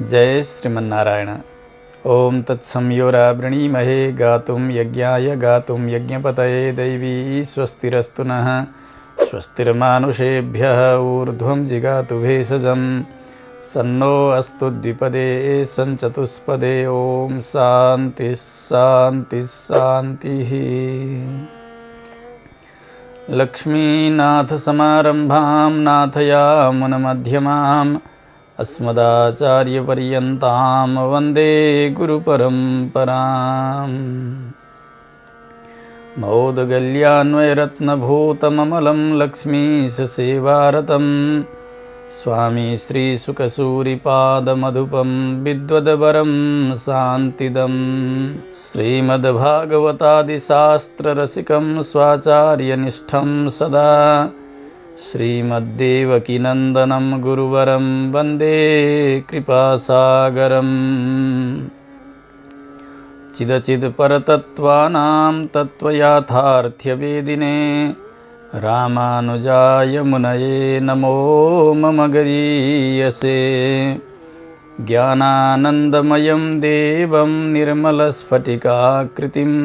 जय श्रीमन्नारायण। ओम तत्सं योरावृणीमहे गातुं यज्ञाय गातुं यज्ञपतये दैवी स्वस्तिरस्तु नः स्वस्तिर्मानुषेभ्यः ऊर्ध्वं जिगातु भेषजं सन्नो अस्तु द्विपदे सञ्चतुष्पदे। ओम शान्ति शान्ति शान्तिः। लक्ष्मीनाथ समारंभां नाथयामुनमध्यमाम् अस्मदाचार्यपर्यन्तां वन्दे गुरुपरम्पराम्। मौदगल्यान्वयरत्नभूतममलं लक्ष्मीशसेवारतं स्वामी श्रीसुखसूरिपादमधुपं विद्वद्वरं शान्तिदं। श्रीमद्भागवतादिशास्त्ररसिकं स्वाचार्यनिष्ठं सदा श्रीमद्देवकीनन्दनं गुरुवरं वन्दे कृपासागरम्। चिदचित्परतत्त्वानां तत्त्वयाथार्थ्यवेदिने रामानुजाय मुनये नमो मम गरीयसे। ज्ञानानन्दमयं देवं निर्मलस्फटिकाकृतिम्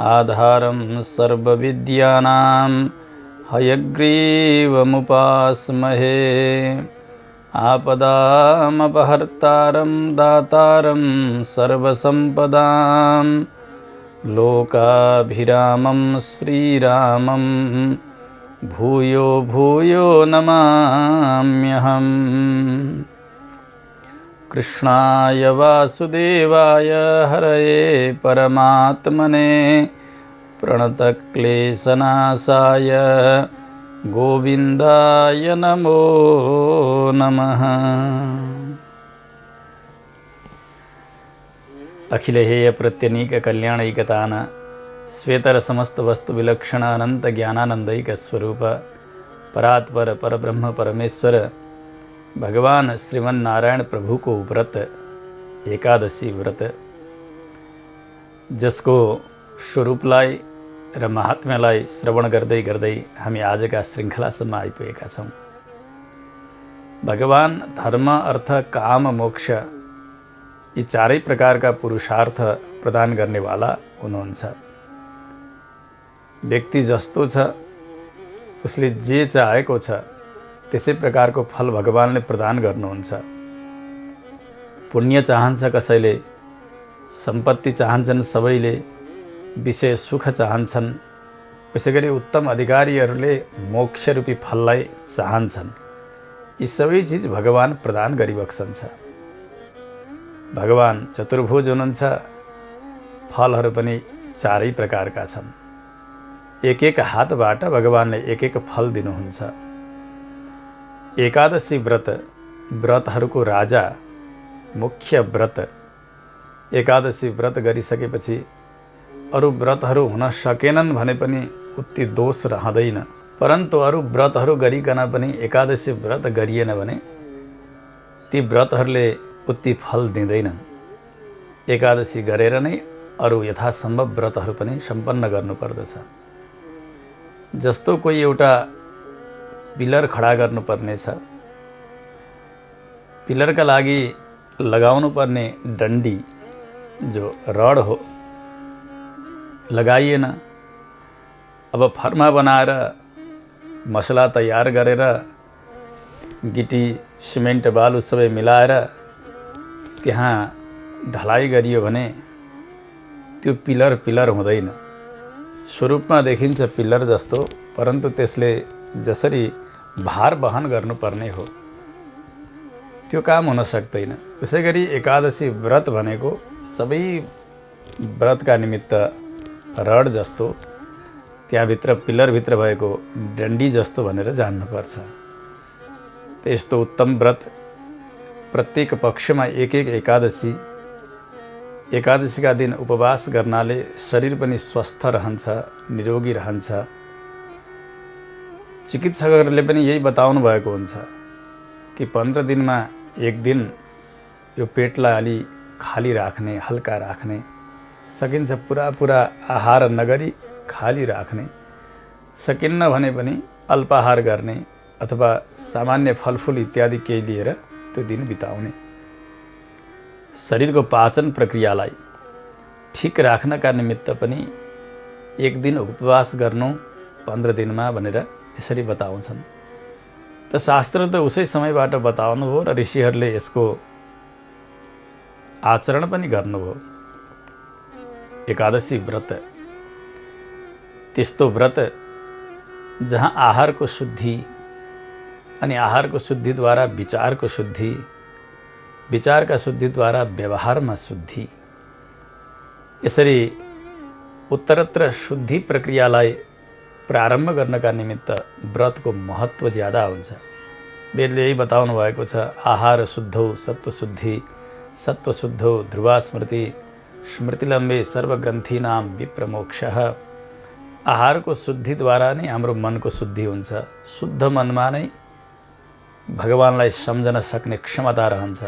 आधारं सर्वविद्यानां हयग्रीवमुपास्महे। आपदामपहर्तारं दातारं सर्वसम्पदां लोकाभिरामं श्रीरामं भूयो भूयो नमाम्यहम्। कृष्णाय वासुदेवाय हरये परमात्मने प्रणतक्लेशनाशाय गोविन्दाय नमो नमः। अखिलेहेय प्रत्यनीक कल्याणैकतान श्वेतर समस्त वस्तु विलक्षण अनंत ज्ञानानंदैक स्वरूप परात्पर परब्रह्म परमेश्वर भगवान श्रीमन्नारायण प्रभु को व्रत एकादशी व्रत जसको स्वरूपलाई र महात्म्यलाई श्रवण गर्दै गर्दै हामी आजका श्रृङ्खलासम्म आइपुगेका छौँ। भगवान धर्म अर्थ काम मोक्ष यी चारै प्रकारका पुरुषार्थ प्रदान गर्नेवाला हुनुहुन्छ। व्यक्ति जस्तो छ उसले जे चाहेको छ त्यसै प्रकारको फल भगवानले प्रदान गर्नुहुन्छ। पुण्य चाहन्छ कसैले, सम्पत्ति चाहन्छन् सबैले, विषय सुख चाहन्छन्। यसैगरी उत्तम अधिकारीहरूले मोक्षरूपी फललाई चाहन्छन्। यी सबै चिज भगवान प्रदान गरिबक्सन्छ। भगवान चतुर्भुज हुनुहुन्छ। फलहरू पनि चारै प्रकारका छन्। एक एक हातबाट भगवानले एक एक फल दिनुहुन्छ। एकादशी व्रत व्रतहरूको राजा, मुख्य व्रत। एकादशी व्रत गरिसकेपछि अरू व्रतहरू हुन सकेनन् भने पनि उति दोष रहँदैन। परन्तु अरू व्रतहरू गरिकन पनि एकादशी व्रत गरिएन भने ती व्रतहरूले उति फल दिँदैनन्। एकादशी गरेर नै अरू यथासम्भव व्रतहरू पनि सम्पन्न गर्नुपर्दछ। जस्तो कोही एउटा पिलर खडा गर्नुपर्ने छ, पिलरका लागि लगाउनु पर्ने डन्डी जो रड हो लगाइएन। अब फर्मा बनाएर मसला तयार गरेर गिटी सिमेन्ट बालु सबै मिलाएर त्यहाँ ढलाइ गरियो भने त्यो पिलर हुँदैन। स्वरूपमा देखिन्छ पिलर जस्तो, परन्तु त्यसले जसरी भार वहन गर्नुपर्ने हो त्यो काम हुन सक्दैन। त्यसैगरी एकादशी व्रत भनेको सबै व्रतका निमित्त रड जस्तो, त्यहाँभित्र पिलरभित्र भएको डन्डी जस्तो भनेर जान्नुपर्छ। त्यस्तो उत्तम व्रत प्रत्येक पक्षमा एक एक एकादशीका दिन उपवास गर्नाले शरीर पनि स्वस्थ रहन्छ, निरोगी रहन्छ। चिकित्सकहरूले पनि यही बताउनु भएको हुन्छ कि 15 दिनमा एक दिन यो पेटलाई अलि खाली राख्ने, हल्का राख्ने, सकिन्छ पुरा आहार नगरी खाली राख्ने, सकिन्न भने पनि अल्पाहार गर्ने अथवा सामान्य फलफुल इत्यादि केही लिएर त्यो दिन बिताउने। शरीरको पाचन प्रक्रियालाई ठिक राख्नका निमित्त पनि एक दिन उपवास गर्नु 15 दिनमा भनेर यसरी बताउँछन्। त शास्त्र त उसै समयबाट बताउनु भयो र ऋषिहरूले यसको आचरण पनि गर्नुभयो। एकादशी व्रत त्यस्तो व्रत जहाँ आहारको शुद्धि अनि आहारको शुद्धिद्वारा विचारको शुद्धि, विचारका शुद्धिद्वारा व्यवहारमा शुद्धि, यसरी उत्तरत्र शुद्धि प्रक्रियालाई प्रारम्भ गर्नका निमित्त व्रतको महत्त्व ज्यादा हुन्छ। वेदले यही बताउनु भएको छ, आहार शुद्धौ सत्वशुद्धि, सत्वशुद्धौ ध्रुवा स्मृति, स्मृतिलम्बे सर्वग्रन्थीनां विप्रमोक्षः। आहारको शुद्धिद्वारा नै हाम्रो मनको शुद्धि हुन्छ। शुद्ध मनमा नै भगवानलाई सम्झन सक्ने क्षमता रहन्छ।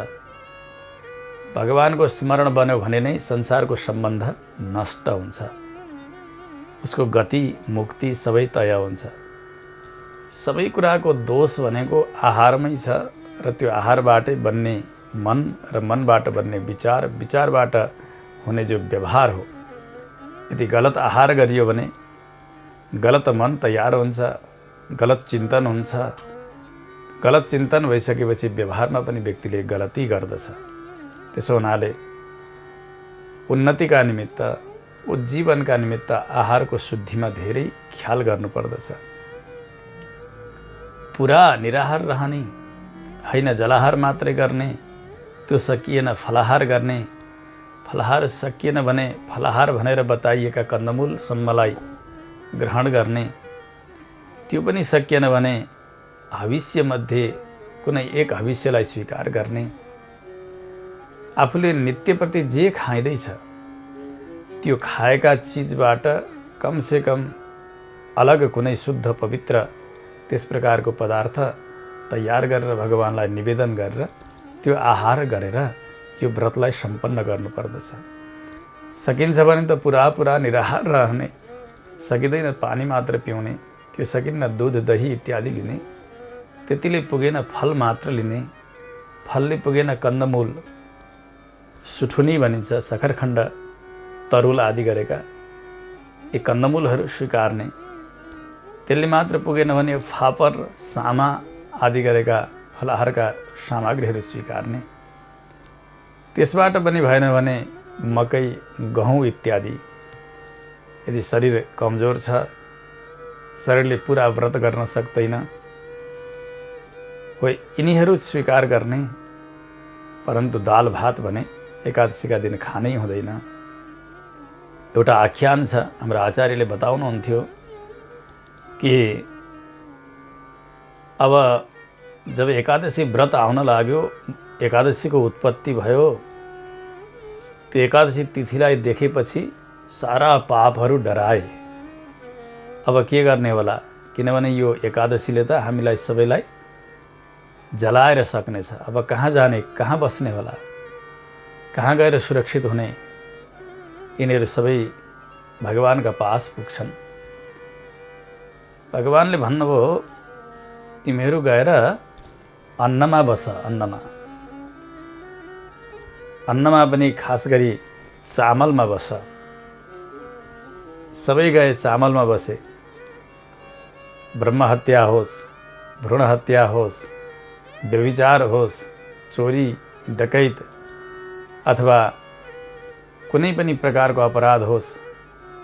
भगवानको स्मरण बन्यो भने नै संसारको सम्बन्ध नष्ट हुन्छ, उसको गति मुक्ति सबै तय हुन्छ। सबै कुराको दोष भनेको आहारमै छ र त्यो आहारबाटै बन्ने मन र मनबाट बन्ने विचार, विचारबाट हुने जो व्यवहार हो। यदि गलत आहार गरियो भने गलत मन तयार हुन्छ, गलत चिन्तन हुन्छ। गलत चिन्तन भइसकेपछि व्यवहारमा पनि व्यक्तिले गलती गर्दछ। त्यसो हुनाले उन्नतिका निमित्त, उज्जीवनका निमित्त आहारको शुद्धिमा धेरै ख्याल गर्नुपर्दछ। पुरा निराहार रहने होइन, जलाहार मात्रै गर्ने, त्यो सकिएन फलाहार गर्ने, फलाहार सकिएन भने फलाहार भनेर बताइएका कन्दमूलसम्मलाई ग्रहण गर्ने, त्यो पनि सकिएन भने हविष्यमध्ये कुनै एक हविष्यलाई स्वीकार गर्ने। आफूले नित्यप्रति जे खाइँदैछ त्यो खाएका चिजबाट कमसेकम अलग कुनै शुद्ध पवित्र त्यस प्रकारको पदार्थ तयार गरेर भगवानलाई निवेदन गरेर त्यो आहार गरेर यो व्रतलाई सम्पन्न गर्नुपर्दछ। सकिन्छ भने त पुरा निराहार रहने, सकिँदैन पानी मात्र पिउने, त्यो सकिन्न दुध दही इत्यादि लिने, त्यतिले पुगेन फल मात्र लिने, फलले पुगेन कन्दमूल, सुठुनी भनिन्छ, सखरखण्ड, तरुल आदि गरेका यी कन्दमूलहरू स्वीकार्ने, त्यसले मात्र पुगेन भने फापर सामा आदि गरेका फलाहारका सामग्रीहरू स्वीकार्ने, त्यसबाट पनि भएन भने मकै गहुँ इत्यादि। यदि शरीर कमजोर छ, शरीरले पुरा व्रत गर्न सक्दैन हो, यिनीहरू स्वीकार गर्ने। परन्तु दाल भात भने एकादशीका दिन खानै हुँदैन। एउटा आख्यान छ, हाम्रो आचार्यले बताउनुहुन्थ्यो कि अब जब एकादशी व्रत आउन लाग्यो, एकादशीको उत्पत्ति भयो, त्यो एकादशी तिथिलाई देखेपछि सारा पापहरू डराए। अब के गर्ने होला, किनभने यो एकादशीले त हामीलाई सबैलाई जलाएर सक्नेछ। अब कहाँ जाने, कहाँ बस्ने होला, कहाँ गएर सुरक्षित हुने। यिनीहरू सबै भगवानका पास पुग्छन्। भगवानले भन्नुभयो, तिमीहरू गएर अन्नमा बस। अन्नमा पनि खास गरी चामलमा बस। सबै गए चामलमा बसे। ब्रह्महत्या होस्, भ्रूण हत्या होस्, व्यभिचार होस्, चोरी डकैत अथवा कुनै पनि प्रकारको अपराध होस्,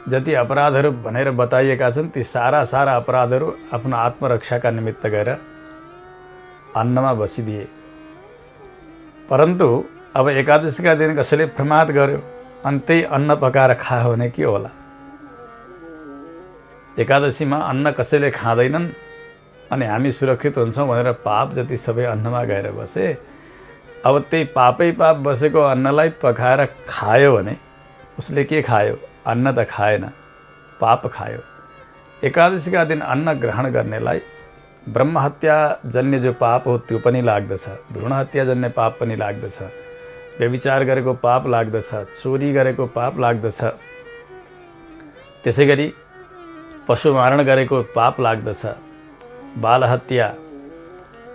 जति अपराधहरू भनेर बताइएका छन् ती सारा अपराधहरू आफ्नो आत्मरक्षाका निमित्त गएर अन्नमा बसिदिए। परन्तु अब एकादशीका दिन कसैले प्रमाद गर्यो अनि त्यही अन्न पकाएर खायो भने के होला। एकादशीमा अन्न कसैले खाँदैनन् अनि हामी सुरक्षित हुन्छौँ भनेर पाप जति सबै अन्नमा गएर बसे। अब त्यही पापै पाप बसेको अन्नलाई पकाएर खायो भने उसले के खायो, अन्न त खाएन, पाप खायो। एकादशीका दिन अन्न ग्रहण गर्नेलाई ब्रह्महत्या जन्य जो पाप हो त्यो पनि लाग्दछ, भ्रूण हत्या जन्य पाप पनि लाग्दछ, व्यभिचार गरेको पाप लाग्दछ, चोरी गरेको पाप लाग्दछ, त्यसै गरी पशु मारण गरेको पाप लाग्दछ, बाल हत्या,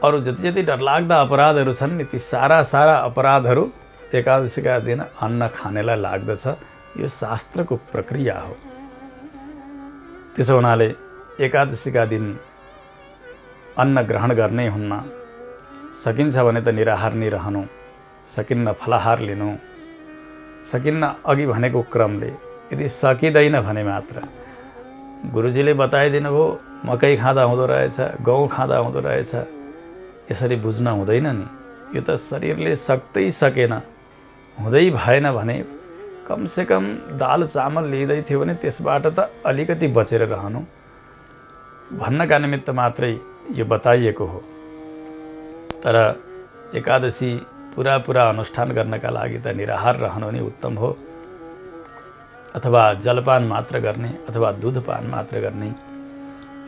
अरू जति जति डरलाग्दा अपराधहरू छन् नि ती सारा अपराधहरू एकादशीका दिन अन्न खानेलाई लाग्दछ, यो शास्त्रको प्रक्रिया हो। त्यसो हुनाले एकादशीका दिन अन्न ग्रहण गर्नै हुन्न। सकिन्छ भने त निराहार नै रहनु, सकिन्न फलाहार लिनु, सकिन्न अघि भनेको क्रमले। यदि सकिँदैन भने मात्र गुरुजीले बताइदिनु भयो मकै खाँदा हुँदो रहेछ, गहुँ खाँदा हुँदो रहेछ, यसरी बुझ्न हुँदैन नि। यो त शरीरले सक्दै सकेन, हुँदै भएन भने कमसेकम दाल चामल लिँदै थियो भने त्यसबाट त अलिकति बचेर रहनु भन्नका निमित्त मात्रै यो बताइएको हो। तर एकादशी पुरा अनुष्ठान गर्नका लागि त निराहार रहनु नै उत्तम हो, अथवा जलपान मात्र गर्ने, अथवा दुधपान मात्र गर्ने,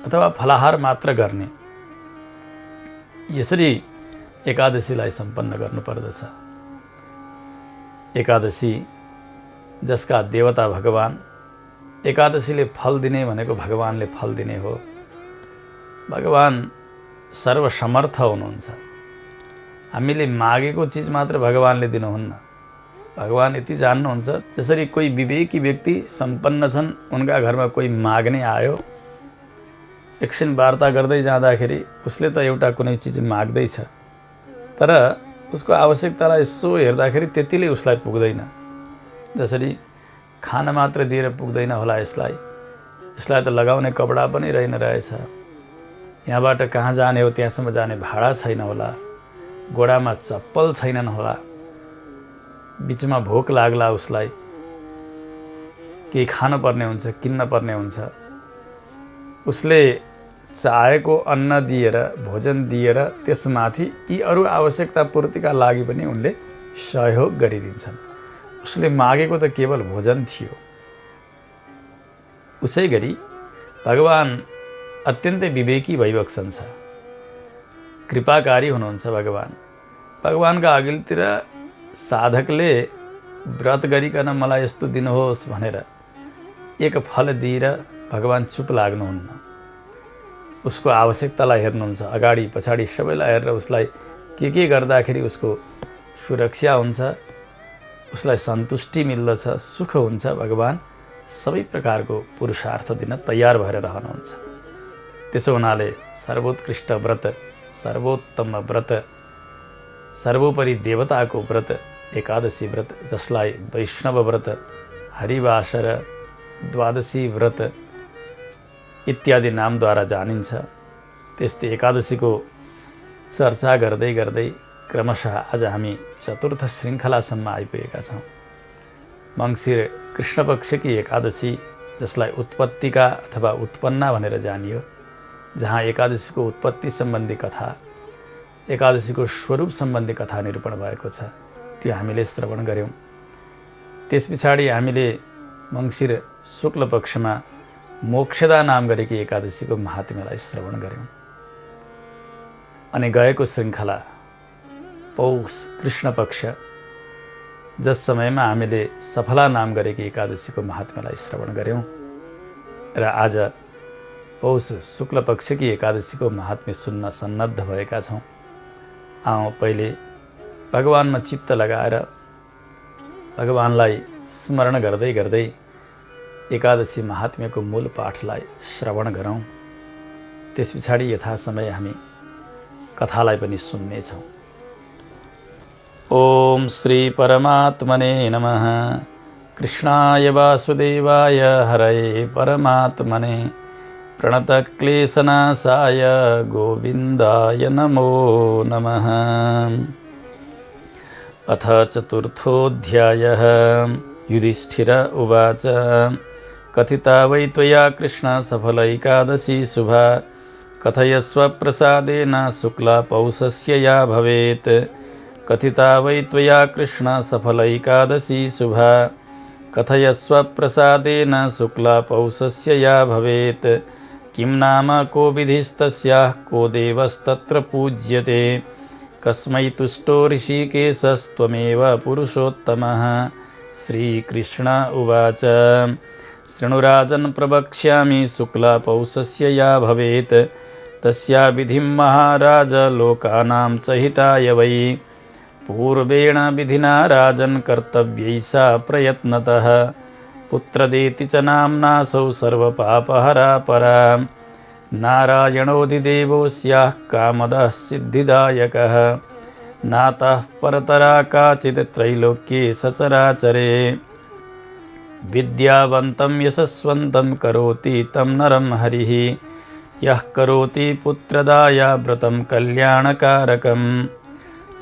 अथवा फलाहार मात्र गर्ने, यसरी एकादशीलाई सम्पन्न गर्नुपर्दछ। एकादशी जसका देवता भगवान, एकादशीले फल दिने भनेको भगवानले फल दिने हो। भगवान सर्वसमर्थ हुनुहुन्छ। हामीले मागेको चिज मात्र भगवानले दिनुहुन्न। भगवान यति जान्नुहुन्छ, जसरी कोही विवेकी व्यक्ति सम्पन्न छन्, उनका घरमा कोही माग्ने आयो, एकछिन वार्ता गर्दै जाँदाखेरि उसले त एउटा कुनै चिज माग्दैछ, तर उसको आवश्यकतालाई यसो हेर्दाखेरि त्यतिले उसलाई पुग्दैन। जसरी खाना मात्र दिएर पुग्दैन होला यसलाई त लगाउने कपडा पनि रहेछ, यहाँबाट कहाँ जाने हो त्यहाँसम्म जाने भाडा छैन होला, गोडामा चप्पल छैनन् होला, बिचमा भोक लाग्ला उसलाई, केही खानुपर्ने हुन्छ, किन्न पर्ने हुन्छ। उसले चाहेको अन्न दिएर, भोजन दिएर त्यसमाथि यी अरू आवश्यकता पूर्तिका लागि पनि उनले सहयोग गरिदिन्छन्। उसले मागेको त केवल भोजन थियो। उसै गरी भगवान अत्यन्तै विवेकी भइबक्सन्छ, कृपाकारी हुनुहुन्छ भगवान। भगवानका अघिल्तिर साधकले व्रत गरिकन मलाई यस्तो दिनुहोस् भनेर एक फल दिएर भगवान चुप लाग्नुहुन्न। उसको आवश्यकतालाई हेर्नुहुन्छ, अगाडि पछाडि सबैलाई हेरेर उसलाई के गर्दाखेरि उसको सुरक्षा हुन्छ, उसलाई सन्तुष्टि मिल्दछ, सुख हुन्छ, भगवान सबै प्रकारको पुरुषार्थ दिन तयार भएर रहनुहुन्छ। त्यसो हुनाले सर्वोत्कृष्ट व्रत, सर्वोत्तम व्रत, सर्वोपरि देवताको व्रत एकादशी व्रत, जसलाई वैष्णव व्रत, हरिवासर, द्वादशी व्रत इत्यादि नामद्वारा जानिन्छ। त्यस्तै एकादशीको चर्चा गर्दै गर्दै क्रमशः आज हामी चतुर्थ श्रृङ्खलासम्म आइपुगेका छौँ। मङ्सिर कृष्णपक्षकी एकादशी, जसलाई उत्पत्तिका अथवा उत्पन्ना भनेर जानियो, जहाँ एकादशीको उत्पत्ति सम्बन्धी कथा, एकादशीको स्वरूप सम्बन्धी कथा निरूपण भएको छ, त्यो हामीले श्रवण गऱ्यौँ। त्यस पछाडि हामीले मङ्सिर शुक्ल पक्षमा मोक्षदा नाम गरेकी एकादशीको महात्म्यलाई श्रवण गऱ्यौँ। अनि गएको श्रृङ्खला पौष कृष्ण पक्ष, जस समयमा हामीले सफला नाम गरेकी एकादशीको महात्म्यलाई श्रवण गऱ्यौँ। र आज पौष शुक्ल पक्षकी एकादशीको महात्म्य सुन्न सन्नद्ध भएका छौँ। आउँ पहिले भगवानमा चित्त लगाएर भगवानलाई स्मरण गर्दै गर्दै एकादशी महात्म्यको मूल पाठलाई श्रवण गरौँ। त्यस पछाडि यथासमय हामी कथालाई पनि सुन्नेछौँ। ओम श्री परमात्मने नमः। कृष्णाय वासुदेवाय हरये परमात्मने प्रणतक्लेशनाशाय गोविन्दाय नमो नमः। अथ चतुर्थोऽध्यायः। युधिष्ठिर उवाच कथिता वै त्वया कृष्ण सफलैकादशी शुभा कथयस्व प्रसादेन शुक्लपौषस्य या भवेत्। कथिता वै त्वया कृष्ण सफलैकादशी शुभा कथयस्व प्रसादेन शुक्लपौषस्य या भवेत्। किं नाम को विधिस्तस्याः को देवस्तत्र पूज्यते। कस्मै तुष्टो ऋषिकेशस्त्वमेव पुरुषोत्तमः। श्रीकृष्ण उवाच शृणुराजन् प्रवक्ष्यामि शुक्लपौषस्य या भवेत् तस्या विधिं महाराज लोकानां च हिताय वै। पूर्वेण विधिना राजन् कर्तव्यैषा प्रयत्नतः पुत्रदेति च नाम्नासौ सर्वपापहरा परा नारायणोऽधिदेवोऽस्याः कामदः सिद्धिदायकः नातः परतरा काचित् त्रैलोक्ये सचराचरे विद्यावन्तं यशस्वन्तं करोति तं नरं हरिः यः करोति पुत्रदाया व्रतं कल्याणकारकं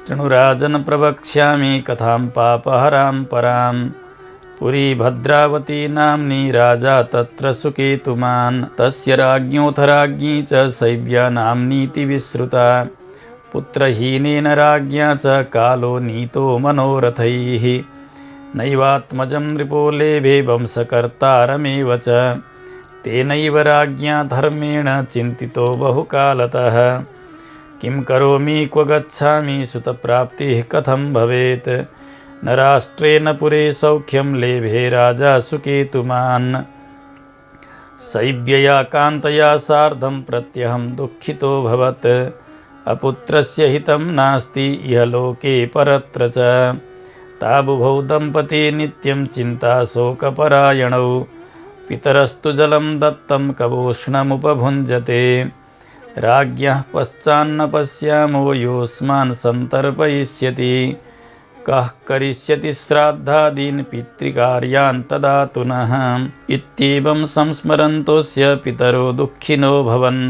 शृणुराजन् प्रवक्ष्यामि कथां पापहरां परां पुरी भद्रावती नाम्नी राजा तत्र सुकेतुमान् तस्य राज्ञोऽथ राज्ञी च शैव्या नाम्नीति विश्रुता पुत्रहीनेन राज्ञा च कालो नीतो मनोरथैः नैवात्मजं नृपो लेभे वंशकर्तारमेव च तेनैव राज्ञा धर्मेण चिन्तितो बहुकालतः किं करोमि क्व गच्छामि सुतप्राप्तिः कथं भवेत् न राष्ट्रे न पुरे सौख्यं लेभे राजा सुकेतुमान् शैव्यया कान्तया सार्धं प्रत्यहं दुःखितोऽभवत् अपुत्रस्य हितं नास्ति इह लोके परत्र च ताबुभौ दम्पती नित्यं चिन्ताशोकपरायणौ पितरस्तु जलं दत्तं कवोष्णमुपभुञ्जते राज्ञः पश्चान्न पश्यामो योऽस्मान् सन्तर्पयिष्यति कः करिष्यति श्राद्धादीन् पितृकार्यान् तदा तुनः इत्येवं संस्मरन्तोऽस्य पितरो दुःखिनो भवन्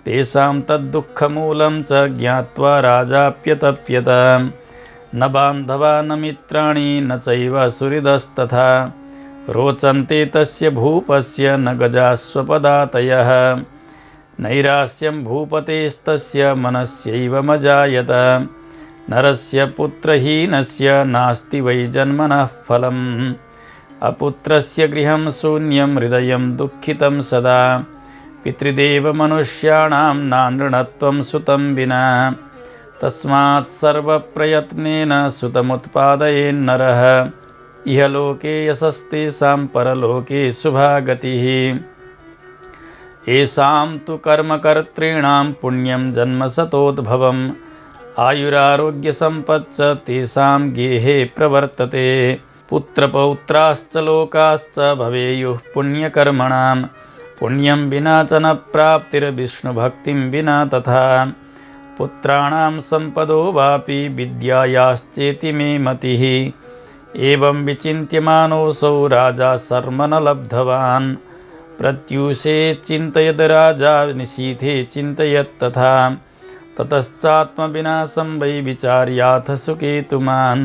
तेषां तद्दुःखमूलं च ज्ञात्वा राजाप्यतप्यत न बान्धवा न मित्राणि न चैव सुहृदस्तथा रोचन्ते तस्य भूपस्य न गजाश्वपदातयः नैरास्यं भूपतेस्तस्य मनस्यैव मजायत नरस्य पुत्रहीनस्य नास्ति वै जन्मनः फलम् अपुत्रस्य गृहं शून्यं हृदयं दुःखितं सदा पितृदेव मनुष्याणां नानृणत्वं सुतं विना तस्मात् सर्वप्रयत्नेन सुतमुत्पादयेन्नरः इह लोके यशस्तेषां परलोके शुभा गतिः येषां तु कर्मकर्तॄणां पुण्यं जन्मशतोद्भवम् आयुरारोग्यसम्पच्च तेषां गेहे प्रवर्तते पुत्रपौत्राश्च लोकाश्च भवेयुः पुण्यकर्मणां पुण्यं विना च न प्राप्तिर्विष्णुभक्तिं विना तथा पुत्राणां सम्पदो वापि विद्यायाश्चेति मे मतिः एवं विचिन्त्यमानोऽसौ राजा शर्म न लब्धवान् प्रत्यूषे चिन्तयद् राजा निशीथे चिन्तयत्तथा ततश्चात्मविनाशं वै विचार्याथ सुकेतुमान्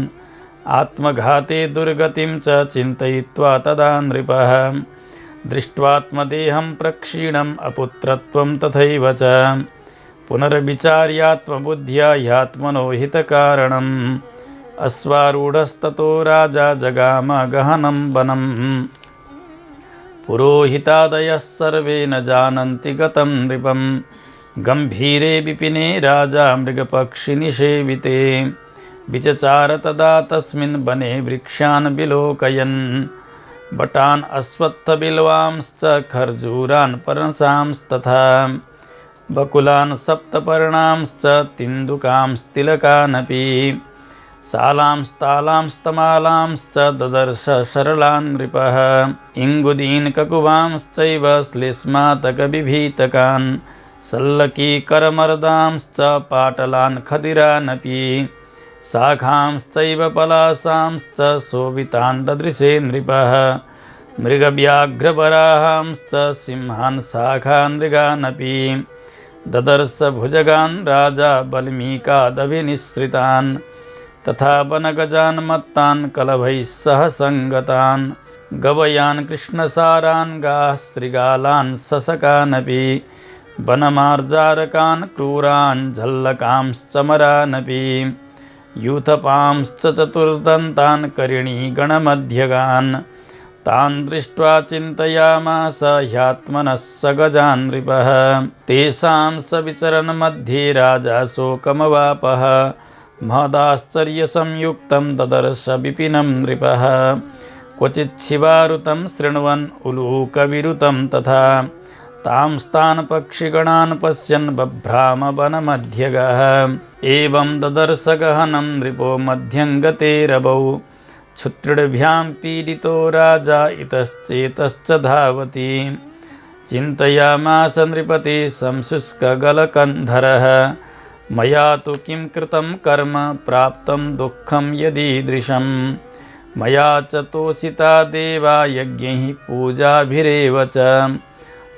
आत्मघाते दुर्गतिं च चिन्तयित्वा तदा नृपः दृष्ट्वात्मदेहं प्रक्षीणम् अपुत्रत्वं तथैव च पुनर्विचार्यात्मबुद्ध्या ह्यात्मनो हितकारणम् अश्वारूढस्ततो राजा जगाम गहनं वनम् पुरोहितादयः सर्वे न जानन्ति गतं नृपम् गम्भीरे विपिने राजा मृगपक्षिनिषेविते विचचार तदा तस्मिन् वने वृक्षान् विलोकयन् बटान् अश्वत्थबिल्वांश्च खर्जूरान् पनसांस्तथा बकुलान् सप्तपर्णांश्च तिन्दुकांस्तिलकानपि शालांस्तालांस्तमालांश्च ददर्श शरलान् नृपः इङ्गुदीन् ककुवांश्चैव श्लेष्मातकबिभीतकान् सल्लकीकरमर्दांश्च पाटलान् खदिरानपि शाखांश्चैव पलाशांश्च शोभितान् ददृशे नृपः मृगव्याघ्रवराहांश्च सिंहान् शाखानृगानपि ददर्श भुजगान् राजा बल्मीकादभिनिःसृतान् तथा वनगजान् मत्तान् कलभैः सह सङ्गतान् गवयान् कृष्णसारान् गाः श्रृगालान् सशकानपि वनमार्जारकान् क्रूरान् झल्लकांश्चमरानपि यूथपांश्च चतुर्दन्तान् करिणीगणमध्यगान् तान् दृष्ट्वा चिन्तयामास ह्यात्मनः स गजान् नृपः तेषां सविचरन् मध्ये राजा शोकमवापः महदाश्चर्यसंयुक्तं ददर्श विपिनं नृपः क्वचित् शिवारुतं शृण्वन् उलूकविरुतं तथा तांस्तान् पक्षिगणान् पश्यन् बभ्राम वनमध्यगः। एवं ददर्श गहनं नृपो मध्यङ्गते रवौ। क्षुत्रिभ्यां पीडितो राजा इतश्चेतश्च धावति। चिन्तयामास नृपते संशुष्कगलकन्धरः। मया तु किं कृतं कर्म प्राप्तं दुःखं यदीदृशम्। मया च तोषिता देवा यज्ञैः पूजाभिरेव च।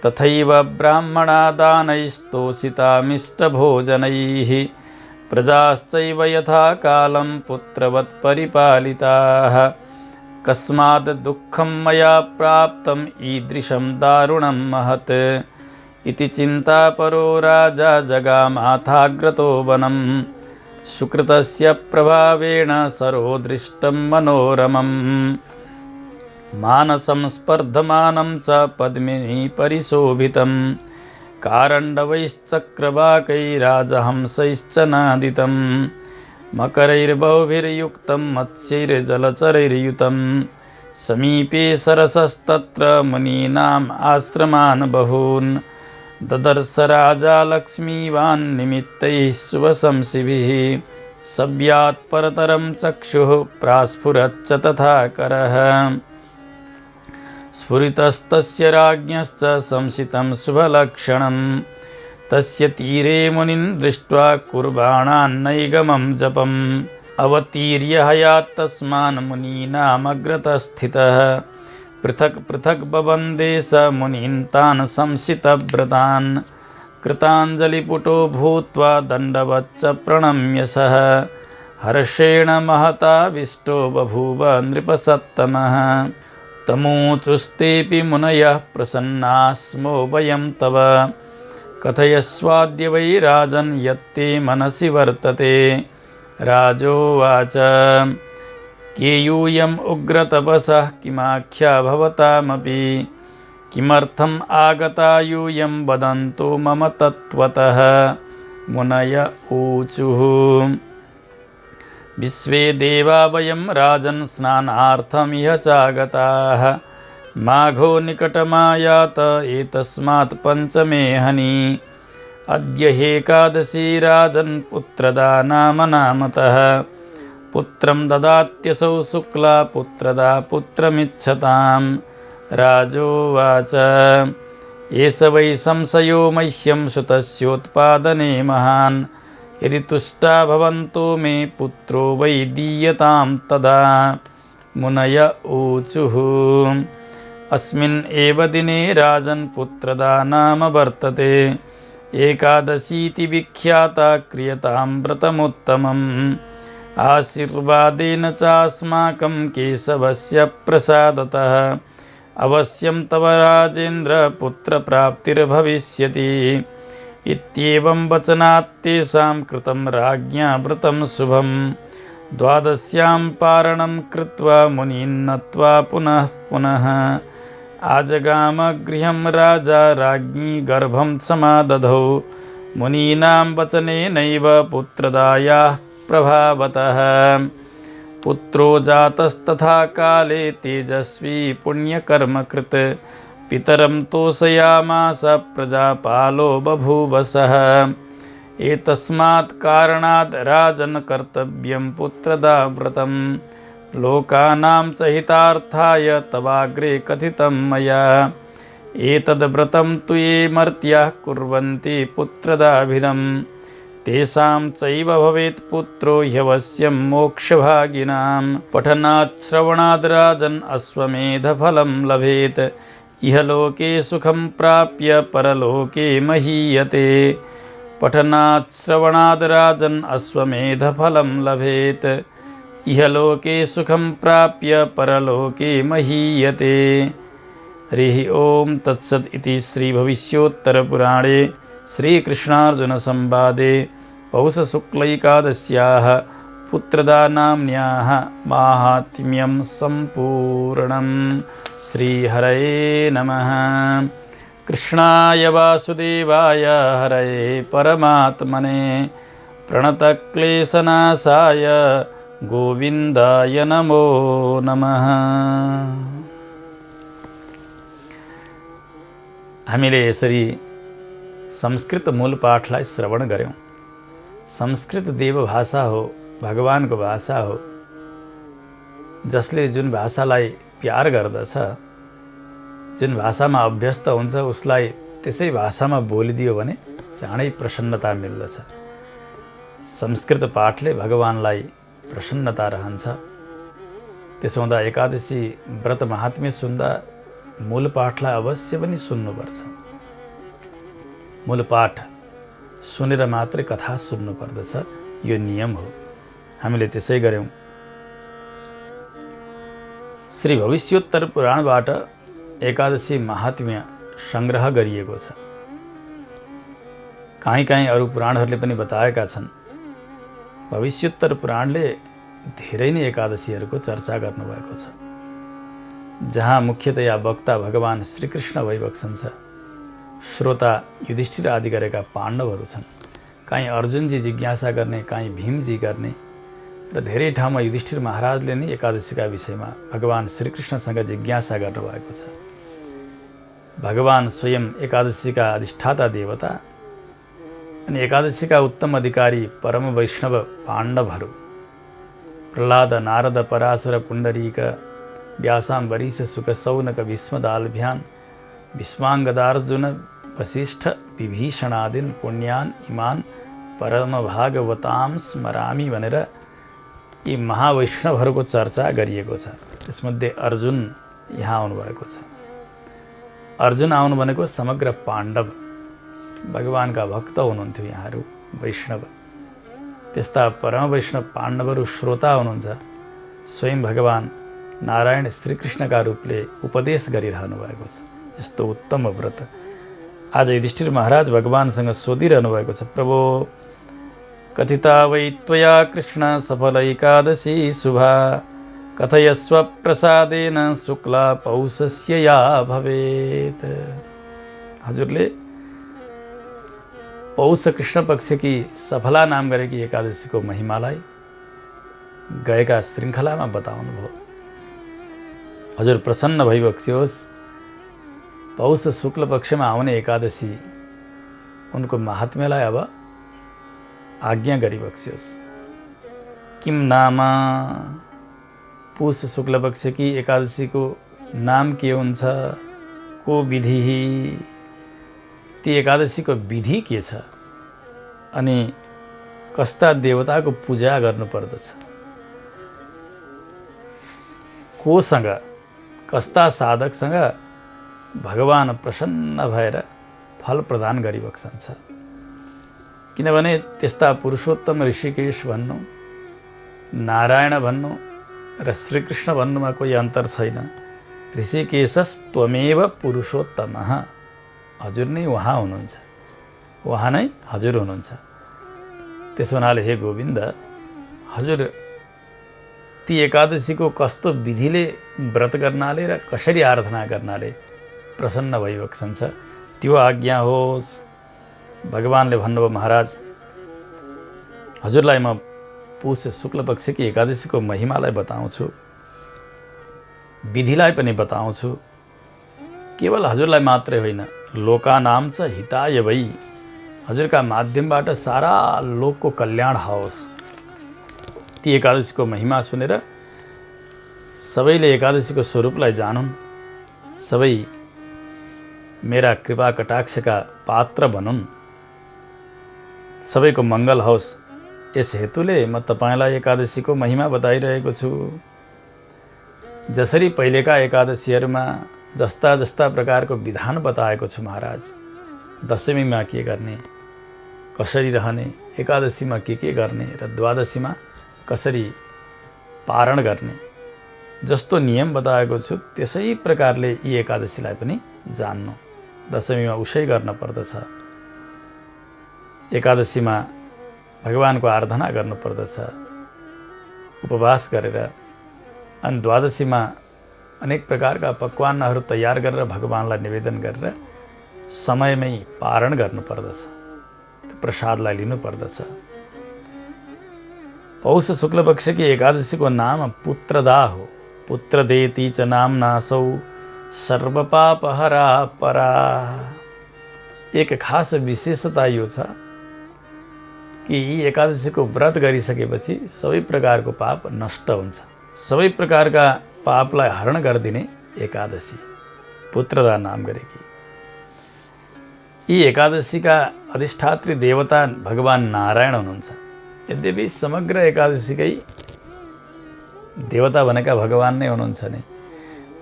तथैव ब्राह्मणा दानैस्तोषितामिष्टभोजनैः। प्रजाश्चैव यथा कालं पुत्रवत् परिपालिताः। कस्माद् दुःखं मया प्राप्तम् ईदृशं दारुणं महत्। इति चिन्तापरो राजा जगामाथाग्रतो वनं। सुकृतस्य प्रभावेण सरो दृष्टं मनोरमम्। मानसं स्पर्धमानं च पद्मिनी परिशोभितं। कारण्डवैश्चक्रवाकैराजहंसैश्च नादितं। मकरैर्बहुभिर्युक्तं मत्स्यैर्जलचरैर्युतं। समीपे सरसस्तत्र मुनीनाम् आश्रमान् बहून्। ददर्श राजा लक्ष्मीवान् निमित्तैः शुभशंसिभिः। सव्यात् परतरं चक्षुः प्रास्फुरच्च तथा करः। स्फुरितस्तस्य राज्ञश्च संसितं शुभलक्षणं। तस्य तीरे मुनिन् दृष्ट्वा कुर्बाणान्नैगमं जपम्। अवतीर्य हयात्तस्मान् मुनीनामग्रतस्थितः। पृथक् पृथक् बबन्धे स मुनीन् तान् संसितव्रतान्। कृताञ्जलिपुटो भूत्वा दण्डवच्च प्रणम्य सः। हर्षेण महताविष्टो बभूव नृपसत्तमः। तमूचुस्तेऽपि मुनयः प्रसन्नाः स्मो वयं तव। कथयस्वाद्य वै राजन् यत्ते मनसि वर्तते। राजोवाच केयूयम् उग्रतपसः किमाख्या भवतामपि। किमर्थम् आगता यूयं वदन्तु मम तत्त्वतः। मुनय ऊचुः विश्वे देवा वयं राजन् स्नानार्थमिह चागताः। माघो निकटमायात एतस्मात् पञ्चमे हनि। अद्य ह्येकादशी राजन् पुत्रदा नाम नामतः। पुत्रं ददात्यसौ शुक्ला पुत्रदा पुत्रमिच्छताम्। राजोवाच एष वै संशयो मह्यं सुतस्योत्पादने महान्। यदि तुष्टा भवन्तो मे पुत्रो वै दीयतां तदा। मुनय ऊचुः अस्मिन् एव दिने राजन् पुत्रदा नाम वर्तते। एकादशीति विख्याता क्रियतां व्रतमुत्तमम्। आशीर्वादेन चास्माकं केशवस्य प्रसादतः। अवश्यं तव राजेन्द्र पुत्रप्राप्तिर्भविष्यति। इत्येवं वचनात् तेषां कृतं राज्ञा व्रतं शुभं। द्वादश्यां पारणं कृत्वा मुनीन् नत्वा पुनः पुनः। आजगाम गृहं राजा राज्ञी गर्भं समादधौ। मुनीनां वचनेनैव पुत्रदायाः प्रभावतः। पुत्रो जातस्तथा काले तेजस्वी पुण्यकर्मकृत्। पितरं तोषयामास प्रजापालो बभूवसः। एतस्मात् कारणात् राजन् कर्तव्यं पुत्रदा व्रतं। लोकानां च हितार्थाय तवाग्रे कथितं मया। एतद्व्रतं तु ये मर्त्याः कुर्वन्ति पुत्रदाभिधं। तेषां चैव भवेत् पुत्रो ह्यवश्यं मोक्षभागिनां। पठनात् श्रवणाद् राजन् अश्वमेधफलं लभेत्। इहलोके सुखं प्राप्य परलोके महीयते। पठनात् श्रवणाद् राजन् अश्वमेधफलं लभेत्। इहलोके सुखं प्राप्य परलोके महीयते। हरिः ओं तत्सत् इति श्रीभविष्योत्तरपुराणे श्रीकृष्णार्जुनसंवादे पौषशुक्लैकादश्याः पुत्रदानाम्न्याः माहात्म्यं सम्पूर्णम्। श्रीहरये नमः। कृष्णाय वासुदेवाय हरये परमात्मने प्रणतक्लेशनाशाय गोविन्दाय नमो नमः। हामीले यसरी संस्कृत मूल पाठलाई श्रवण गऱ्यौँ। संस्कृत देव भाषा हो, भगवानको भाषा हो। जसले जुन भाषालाई प्यार गर्दछ, जुन भाषामा अभ्यस्त हुन्छ, उसलाई त्यसै भाषामा बोलिदियो भने चाँडै प्रसन्नता मिल्दछ। संस्कृत पाठले भगवानलाई प्रसन्नता रहन्छ। त्यसो हुँदा एकादशी व्रत महात्म्य सुन्दा मूल पाठलाई अवश्य पनि सुन्नुपर्छ। मूल पाठ सुनेर मात्रै कथा सुन्नुपर्दछ, यो नियम हो। हामीले त्यसै गर्यौँ। श्री भविष्योत्तर पुराणबाट एकादशी महात्म्य संग्रह गरिएको छ। कहीँ अरू पुराणहरूले पनि बताएका छन्। भविष्योत्तर पुराणले धेरै नै एकादशीहरूको चर्चा गर्नुभएको छ, जहाँ मुख्यतया वक्ता भगवान श्रीकृष्ण भइबक्सन्छ। श्रोता युधिष्ठिर आदि गरेका पाण्डवहरू छन्। कहीँ अर्जुनजी जिज्ञासा गर्ने, कहीँ भीमजी गर्ने र धेरै ठाउँमा युधिष्ठिर महाराजले नै एकादशीका विषयमा भगवान श्रीकृष्णसँग जिज्ञासा गर्नुभएको छ। भगवान स्वयं एकादशीका अधिष्ठाता देवता अनि एकादशीका उत्तम अधिकारी परम वैष्णव पाण्डवहरू प्रह्लाद, नारद, पराशर, पुण्डरीक, व्यासाम्बरीश, शुक, सौनक, भीष्मदाल्भ्यान्, भीष्माङ्गदार्जुन, वसिष्ठ, विभीषणादीन् पुण्यान् इमान् परमभागवतां स्मरामि भनेर यी महावैष्णवहरूको चर्चा गरिएको छ। त्यसमध्ये अर्जुन यहाँ आउनुभएको छ। अर्जुन आउनु भनेको समग्र पाण्डव भगवानका भक्त हुनुहुन्थ्यो। यहाँहरू वैष्णव, त्यस्ता परम वैष्णव पाण्डवहरू श्रोता हुनुहुन्छ। स्वयं भगवान नारायण श्रीकृष्णका रूपले उपदेश गरिरहनु भएको छ। यस्तो उत्तम व्रत आज युधिष्ठिर महाराज भगवानसँग सोधिरहनु भएको छ। प्रभो, कथिता वै त्वया कृष्ण सफल एकादशी शुभा, कथयस्व प्रसादेन शुक्ला पौषस्य या भवेत्। हजुरले पौष कृष्ण पक्षकी सफला नाम गरेकी एकादशीको महिमालाई गएका श्रृङ्खलामा बताउनुभयो। हजुर प्रसन्न भइबक्सियोस्। पौष शुक्ल पक्षमा आउने एकादशी उनको महात्म्यलाई अब आज्ञा गरिबक्सियोस्। किम नाम, पुष शुक्ल पक्षकी एकादशीको नाम के हुन्छ, को विधि, ती एकादशीको विधि के छ, अनि कस्ता देवताको पूजा गर्नुपर्दछ, कोसँग, कस्ता साधकसँग भगवान प्रसन्न भएर फल प्रदान गरिबक्सन्छ। किनभने त्यस्ता पुरुषोत्तम ऋषिकेश भन्नु, नारायण भन्नु र श्रीकृष्ण भन्नुमा कोही अन्तर छैन। ऋषिकेशस्त्वमेव पुरुषोत्तमः। हजुर नै उहाँ हुनुहुन्छ, उहाँ नै हजुर हुनुहुन्छ। त्यसो हुनाले हे गोविन्द, हजुर ती एकादशीको कस्तो विधिले व्रत गर्नाले र कसरी आराधना गर्नाले प्रसन्न भइबक्सन्छ, त्यो आज्ञा होस्। भगवानले भन्नुभयो, महाराज हजुरलाई म पुष शुक्ल पक्षकी एकादशीको महिमालाई बताउँछु, विधिलाई पनि बताउँछु। केवल हजुरलाई मात्रै होइन, लोकानाम च हिताय वै, हजुरका माध्यमबाट सारा लोकको कल्याण होस्। ती एकादशीको महिमा सुनेर सबैले एकादशीको स्वरूपलाई जानुन्, सबै मेरा कृपा कटाक्षका पात्र बनुन्, सबैको मङ्गल होस्। यस हेतुले म तपाईँलाई एकादशीको महिमा बताइरहेको छु। जसरी पहिलेका एकादशीहरूमा जस्ता जस्ता प्रकारको विधान बताएको छु महाराज, दशमीमा के गर्ने, कसरी रहने, एकादशीमा के गर्ने र द्वादशीमा कसरी पारण गर्ने, जस्तो नियम बताएको छु त्यसै प्रकारले यी एकादशीलाई पनि जान्नु। दशमीमा उसै गर्न पर्दछ, एकादशीमा भगवानको आराधना गर्नुपर्दछ उपवास गरेर, अनि द्वादशीमा अनेक प्रकारका पकवानहरू तयार गरेर भगवानलाई निवेदन गरेर समयमै पारण गर्नुपर्दछ, त्यो प्रसादलाई लिनुपर्दछ। पौष शुक्ल पक्षकी एकादशीको नाम पुत्रदा हो। पुत्रदेति च नाम्नासौ सर्वपापहरा परा। एक खास विशेषता यो छ कि यी एकादशीको व्रत गरिसकेपछि सबै प्रकारको पाप नष्ट हुन्छ। सबै प्रकारका पापलाई हरण गरिदिने एकादशी, पुत्रदा नाम गरेकी। यी एकादशीका अधिष्ठात्री देवता भगवान नारायण हुनुहुन्छ। यद्यपि समग्र एकादशीकै देवता भनेका भगवान नै हुनुहुन्छ नि,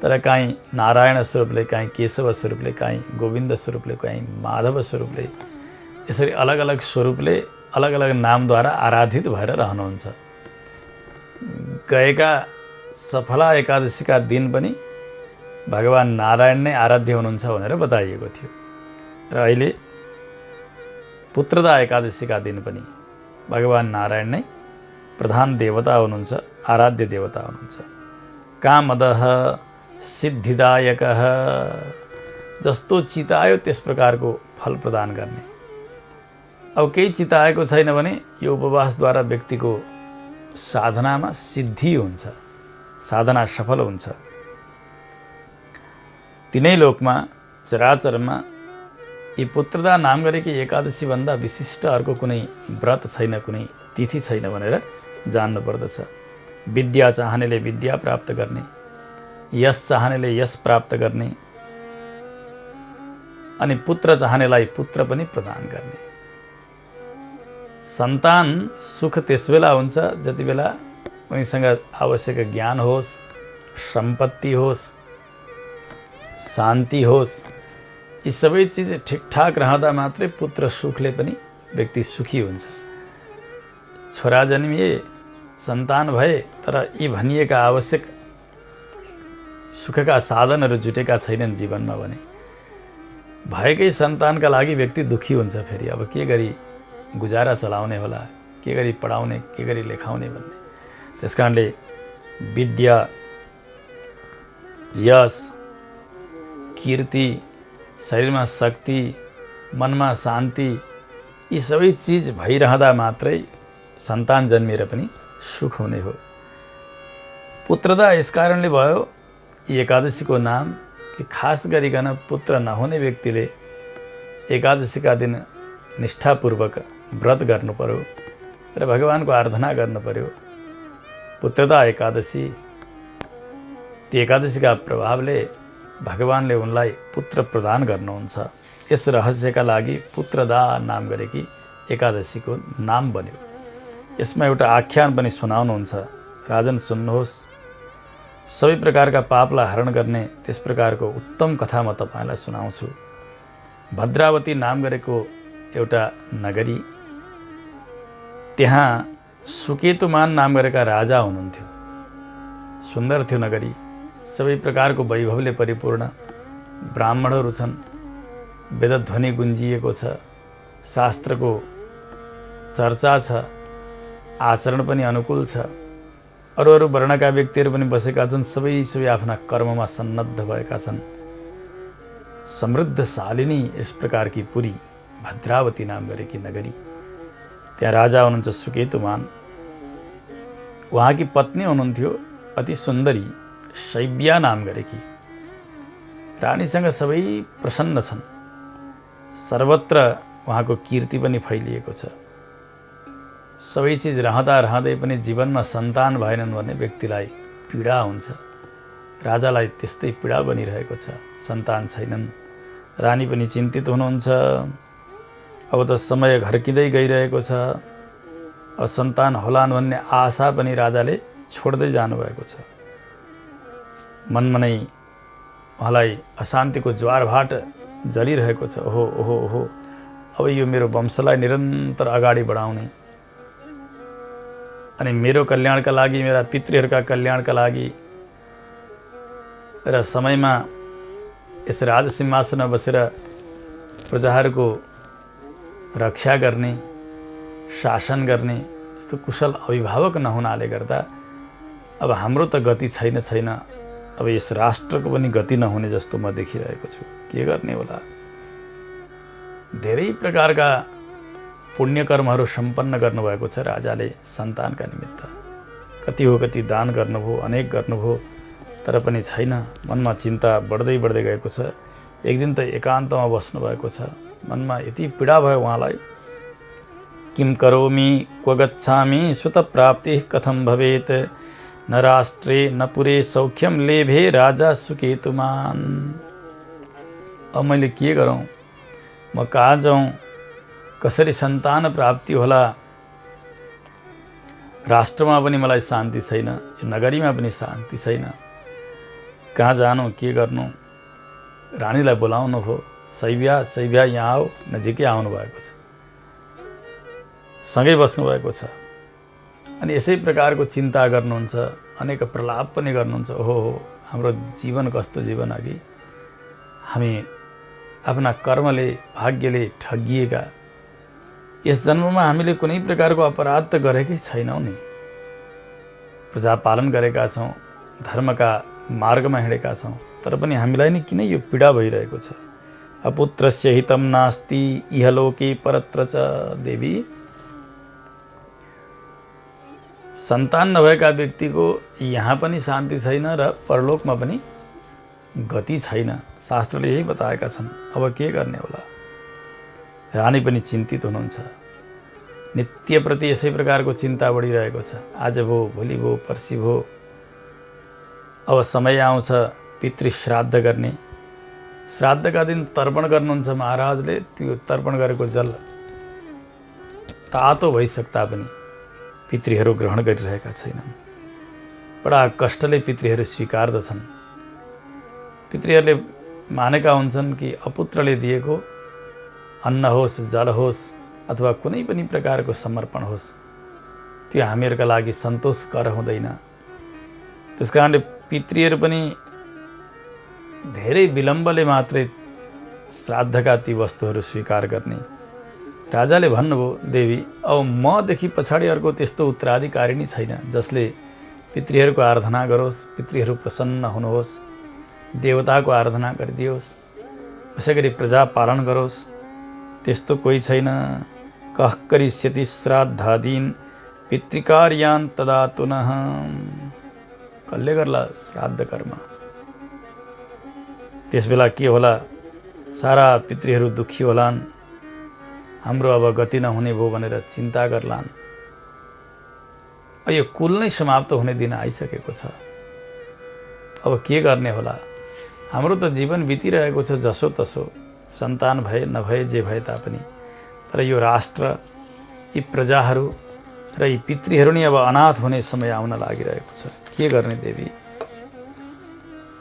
तर काहीँ नारायण स्वरूपले, काहीँ केशव स्वरूपले, काहीँ गोविन्द स्वरूपले, काहीँ माधव स्वरूपले, यसरी अलग अलग स्वरूपले अलग अलग नामद्वारा आराधित भएर रहनुहुन्छ। गएका सफला एकादशीका दिन पनि भगवान नारायण नै आराध्य हुनुहुन्छ भनेर बताइएको थियो र अहिले पुत्रदा एकादशीका दिन पनि भगवान नारायण नै प्रधान देवता हुनुहुन्छ, आराध्य देवता हुनुहुन्छ। कामदः सिद्धिदायकः, जस्तो चितायो त्यस प्रकारको फल प्रदान गर्ने। अब केही चिताएको छैन भने यो उपवासद्वारा व्यक्तिको साधनामा सिद्धि हुन्छ, साधना सफल हुन्छ। तिनै लोकमा चराचरमा यी पुत्रदा नाम गरेकी एकादशी भन्दा विशिष्ट अर्को कुनै व्रत छैन, कुनै तिथि छैन भनेर जान्नु पर्दछ। विद्या चाहनेले विद्या प्राप्त गर्ने, यश चाहनेले यश प्राप्त गर्ने, अनि पुत्र चाहनेलाई पुत्र पनि प्रदान गर्ने। सन्तान सुख त्यसबेला हुन्छ जति बेला उनीसँग आवश्यक ज्ञान होस्, सम्पत्ति होस्, शान्ति होस्। यी सबै चिज ठिकठाक रहँदा मात्रै पुत्र सुखले पनि व्यक्ति सुखी हुन्छ। छोरा जन्मिए, सन्तान भए, तर यी भनिएका आवश्यक सुखका साधनहरू जुटेका छैनन् जीवनमा भने भएकै सन्तानका लागि व्यक्ति दुखी हुन्छ। फेरि अब के गरी गुजारा चलाउने होला, के गरी पढाउने, के गरी लेखाउने भन्ने। त्यसकारणले विद्या, यश, कीर्ति, शरीरमा शक्ति, मनमा शान्ति, यी सबै चिज भइरहँदा मात्रै सन्तान जन्मिएर पनि सुख हुने हो। पुत्रदा यस कारणले भयो यी एकादशीको नाम कि खास गरिकन पुत्र नहुने व्यक्तिले एकादशीका दिन निष्ठापूर्वक व्रत गर्नु पर्यो र भगवानको आराधना गर्नु पर्यो। पुत्रदा एकादशी, ती एकादशीका प्रभावले भगवानले उनलाई पुत्र प्रदान गर्नुहुन्छ। यस रहस्यका लागि पुत्रदा नाम गरेकी एकादशीको नाम बन्यो। यसमा एउटा आख्यान पनि सुनाउनुहुन्छ। राजन सुन्नुहोस्। सबै प्रकारका पापलाई हरण गर्ने त्यस प्रकारको उत्तम कथा म तपाईँलाई सुनाउँछु। भद्रावती नाम गरेको एउटा नगरी, त्यहाँ सुकेतुमान नाम गरेका राजा हुनुहुन्थ्यो। सुन्दर थियो नगरी, सबै प्रकारको वैभवले परिपूर्ण, ब्राह्मणहरू छन्, वेदध्वनि गुन्जिएको छ, शास्त्रको चर्चा छ, आचरण पनि अनुकूल छ। अरू अरू वर्णका व्यक्तिहरू पनि बसेका छन्, सबै आफ्ना कर्ममा सन्नद्ध भएका छन्। समृद्धशालिनी यस प्रकारकी पुरी भद्रावती नाम गरेकी नगरी, त्यहाँ राजा हुनुहुन्छ सुकेतुमान। उहाँकी पत्नी हुनुहुन्थ्यो अति सुन्दरी शैब्या नाम गरेकी। रानीसँग सबै प्रसन्न छन्, सर्वत्र उहाँको कीर्ति पनि फैलिएको छ। सबै चिज रहँदा रहँदै पनि जीवनमा सन्तान भएनन् भन्ने व्यक्तिलाई पीडा हुन्छ। राजालाई त्यस्तै पीडा बनिरहेको छ, सन्तान छैनन्। रानी पनि चिन्तित हुनुहुन्छ। अब त समय घर्किँदै गइरहेको छ, असन्तान होलान् भन्ने आशा पनि राजाले छोड्दै जानुभएको छ। मनमा नै उहाँलाई अशान्तिको ज्वारभाट जलिरहेको छ। ओहो ओहो ओहो, अब यो मेरो वंशलाई निरन्तर अगाडि बढाउने अनि मेरो कल्याणका लागि, मेरा पितृहरूका कल्याणका लागि र समयमा यस राजसिंहासनमा बसेर प्रजाहरूको रक्षा गर्ने, शासन गर्ने यस्तो कुशल अभिभावक नहुनाले गर्दा अब हाम्रो त गति छैन। अब यस राष्ट्रको पनि गति नहुने जस्तो म देखिरहेको छु। के गर्ने होला? धेरै प्रकारका पुण्यकर्महरू सम्पन्न गर्नुभएको छ राजाले सन्तानका निमित्त। कति हो कति दान गर्नुभयो, अनेक गर्नुभयो, तर पनि छैन। मनमा चिन्ता बढ्दै गएको छ। एक दिन त एकान्तमा बस्नुभएको छ। मनमा यति पीडा भयो उहाँलाई। किम करोमि क्व गच्छामि सुत प्राप्ति कथम भवेत् न राष्ट्रे न पुरे सौख्यम लेभे राजा सुकेतुमान। अब मैले के गरौँ, म कहाँ जाउँ, कसरी सन्तान प्राप्ति होला, राष्ट्रमा पनि मलाई शान्ति छैन, नगरीमा पनि शान्ति छैन, कहाँ जानु, के गर्नु। रानीलाई बोलाउनु भयो, सैब्या यहाँ आऊ, नजिकै आउनु भएको छ, सँगै बस्नुभएको छ। अनि यसै प्रकारको चिन्ता गर्नुहुन्छ, अनेक प्रलाप पनि गर्नुहुन्छ। ओहो हाम्रो जीवन कस्तो जीवन अघि, हामी आफ्ना कर्मले भाग्यले ठगिएका, यस जन्ममा हामीले कुनै प्रकारको अपराध त गरेकै छैनौँ नि, प्रजा पालन गरेका छौँ, धर्मका मार्गमा हिँडेका छौँ, तर पनि हामीलाई नि किन यो पीडा भइरहेको छ। अपुत्रस्य हितम नास्ति इहलोके परत्र च। देवी, सन्तान नभएका व्यक्तिको यहाँ पनि शान्ति छैन र परलोकमा पनि गति छैन, शास्त्रले यही बताएका छन्। अब के गर्ने होला। रानी पनि चिन्तित हुनुहुन्छ, नित्यप्रति यसै प्रकारको चिन्ता बढिरहेको छ। आज भो, भोलि भो, पर्सि भो, अब समय आउँछ पितृश्राद्ध गर्ने। श्राद्धका दिन तर्पण गर्नुहुन्छ महाराजले, त्यो तर्पण गरेको जल तातो भइसक्दा पनि पितृहरू ग्रहण गरिरहेका छैनन्। बडा कष्टले पितृहरू स्वीकार्दछन्। पितृहरूले मानेका हुन्छन् कि अपुत्रले दिएको अन्न होस्, जल होस् अथवा कुनै पनि प्रकारको समर्पण होस्, त्यो हामीहरूका लागि सन्तोषकर हुँदैन। त्यसकारणले पितृहरू पनि धेरै विलम्बले मात्रै श्राद्धका ती वस्तुहरू स्वीकार गर्ने। राजाले भन्नुभयो, देवी अब मदेखि पछाडि अर्को त्यस्तो उत्तराधिकारिणी छैन जसले पितृहरूको आराधना गरोस्, पितृहरू प्रसन्न हुनुहोस्, देवताको आराधना गरिदियोस्, यसै गरी प्रजा पालन गरोस्, त्यस्तो कोही छैन। कः करिष्यति श्राद्धादीन पितृकार्यान् तदा तुनः। कसले गर्ला श्राद्ध कर्म, त्यसबेला के होला, सारा पितृहरू दुखी होलान्, हाम्रो अब गति नहुने भयो भनेर चिन्ता गर्लान्। यो कुल नै समाप्त हुने दिन आइसकेको छ। अब के गर्ने होला। हाम्रो त जीवन बितिरहेको छ जसो तसो, सन्तान भए नभए जे भए तापनि, तर यो राष्ट्र, यी प्रजाहरू र यी पितृहरू नै अब अनाथ हुने समय आउन लागिरहेको छ। के गर्ने देवी।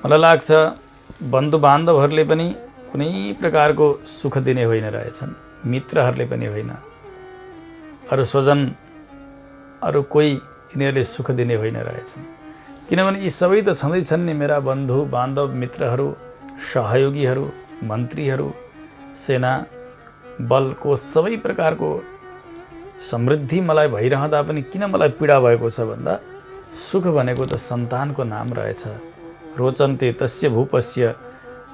मलाई लाग्छ बन्धु बान्धवहरूले पनि कुनै प्रकारको सुख दिने होइन रहेछन्, मित्रहरूले पनि होइन, अरू स्वजन अरू कोही यिनीहरूले सुख दिने होइन रहेछन्। किनभने यी सबै त छँदैछन् नि, मेरा बन्धु बान्धव, मित्रहरू, सहयोगीहरू, मन्त्रीहरू, सेना बलको सबै प्रकारको समृद्धि मलाई भइरहँदा पनि किन मलाई पीडा भएको छ भन्दा, सुख भनेको त सन्तानको नाम रहेछ। रोचन्ते तस्य भूपस्य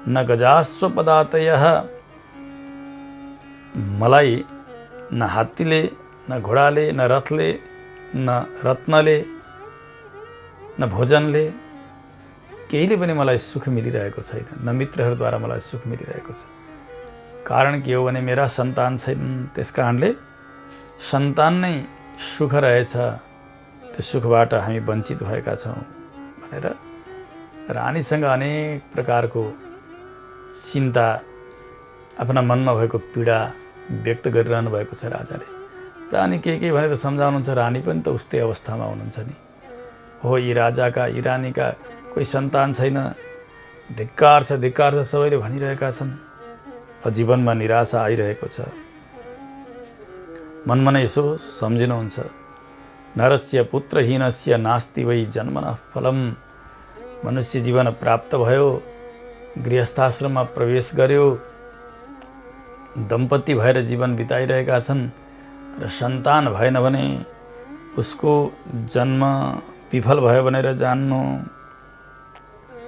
न गजास्व पदातयः। मलाई न हात्तीले, न घोडाले, न रथले, न रत्नले, न भोजनले, केहीले पनि मलाई सुख मिलिरहेको छैन, न मित्रहरूद्वारा मलाई सुख मिलिरहेको छ। कारण के हो भने मेरा सन्तान छैनन्। त्यस कारणले सन्तान नै सुख रहेछ, त्यो सुखबाट हामी वञ्चित भएका छौँ भनेर रानीसँग अनेक प्रकारको चिन्ता, आफ्ना मनमा भएको पीडा व्यक्त गरिरहनु भएको छ राजाले। रानी के भनेर सम्झाउनुहुन्छ, रानी पनि त उस्तै अवस्थामा हुनुहुन्छ नि। हो, यी राजाका, यी रानीका कोही सन्तान छैन, धिक्कार छ, धिक्कार छ सबैले भनिरहेका छन्। जीवनमा निराशा आइरहेको छ। मनमा नै यसो सम्झिनुहुन्छ, नरस्य पुत्रहीनस्य नास्ति वै जन्मनः फलम। मनुष्य जीवन प्राप्त भयो, गृहस्थाश्रममा प्रवेश गर्यो, दम्पति भएर जीवन बिताइरहेका छन्, र सन्तान भएन भने उसको जन्म विफल भयो भनेर जान्नु।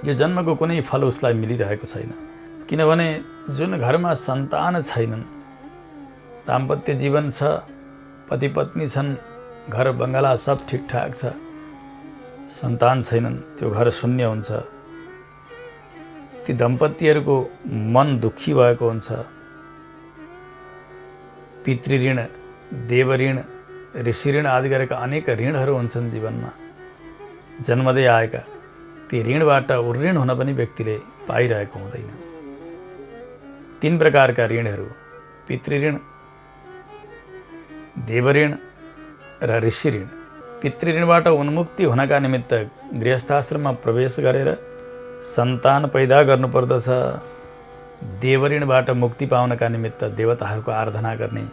यो जन्मको कुनै फल उसलाई मिलिरहेको छैन। किनभने जुन घरमा सन्तान छैनन्, दाम्पत्य जीवन छ, पति पत्नी छन्, घर बङ्गला सब ठिकठाक छ, सन्तान छैनन्, त्यो घर शून्य हुन्छ। ती दम्पतिहरूको मन दुखी भएको हुन्छ। पितृ ऋण, देव ऋण, ऋषि ऋण आदि गरेका अनेक ऋणहरू हुन्छन् जीवनमा। जन्मदै आएका ती ऋणबाट उर्ऋण हुन पनि व्यक्तिले पाइरहेको हुँदैन। 3 प्रकारका ऋणहरू, पितृ ऋण, देव ऋण र ऋषि ऋण। पितृ ऋणबाट उन्मुक्ति हुनका निमित्त गृहस्थाश्रममा प्रवेश गरेर सन्तान पैदा गर्नुपर्दछ। देव ऋणबाट मुक्ति पाउनका निमित्त देवताहरूको आराधना गर्ने,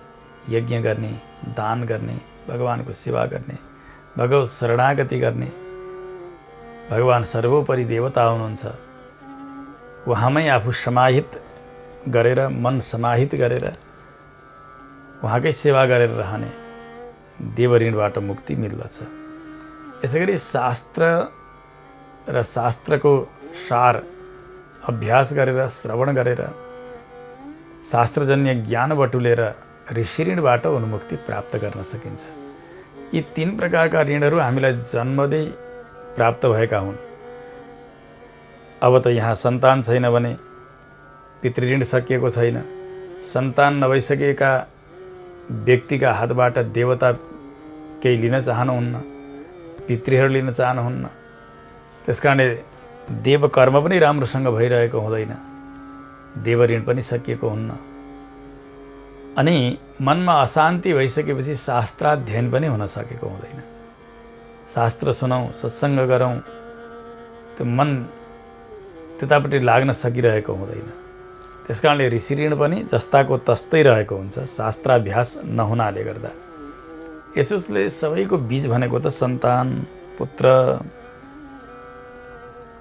यज्ञ गर्ने, दान गर्ने, भगवानको सेवा गर्ने, भगवत शरणागति गर्ने। भगवान सर्वोपरि देवता हुनुहुन्छ। उहाँमै आफू समाहित गरेर, मन समाहित गरेर उहाँकै सेवा गरेर रहने देव ऋणबाट मुक्ति मिल्दछ। यसैगरी शास्त्र र शास्त्रको सार अभ्यास गरेर, श्रवण गरेर, शास्त्रजन्य ज्ञान बटुलेर ऋषि ऋणबाट उन्मुक्ति प्राप्त गर्न सकिन्छ। यी 3 प्रकारका ऋणहरू हामीलाई जन्मदै प्राप्त भएका हुन्। अब त यहाँ सन्तान छैन भने पितृऋण सकिएको छैन। सन्तान नभइसकेका व्यक्तिका हातबाट देवता केही लिन चाहनुहुन्न, पितृहरू लिन चाहनुहुन्न। त्यसकारणले देव कर्म पनि राम्रोसँग भइरहेको हुँदैन, देव ऋण पनि सकिएको हुन्न। अनि मनमा अशान्ति भइसकेपछि शास्त्राध्ययन पनि हुन सकेको हुँदैन। शास्त्र सुनौँ, सत्सङ्ग गरौँ, त्यो मन त्यतापट्टि लाग्न सकिरहेको हुँदैन। त्यसकारणले ऋषि ऋण पनि जस्ताको तस्तै रहेको हुन्छ, शास्त्राभ्यास नहुनाले गर्दा। यसोसले सबैको बीज भनेको त सन्तान, पुत्र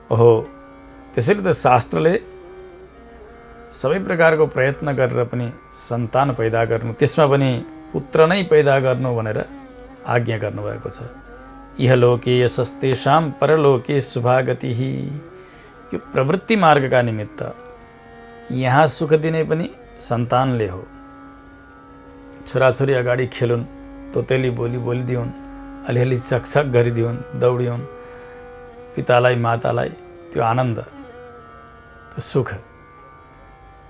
हो। त्यसैले त शास्त्रले सबै प्रकारको प्रयत्न गरेर पनि सन्तान पैदा गर्नु, त्यसमा पनि पुत्र नै पैदा गर्नु भनेर आज्ञा गर्नुभएको छ। इहलोके यशस्तेषां परलोके शुभागतिः। यो प्रवृत्ति मार्गका निमित्त यहाँ सुख दिने पनि सन्तानले हो। छोराछोरी अगाडि खेलुन्, तोतेली बोली बोलिदिउन्, अलिअलि चकचक गरिदिउन्, दौडिउन्, पितालाई मातालाई त्यो आनन्द, त्यो सुख।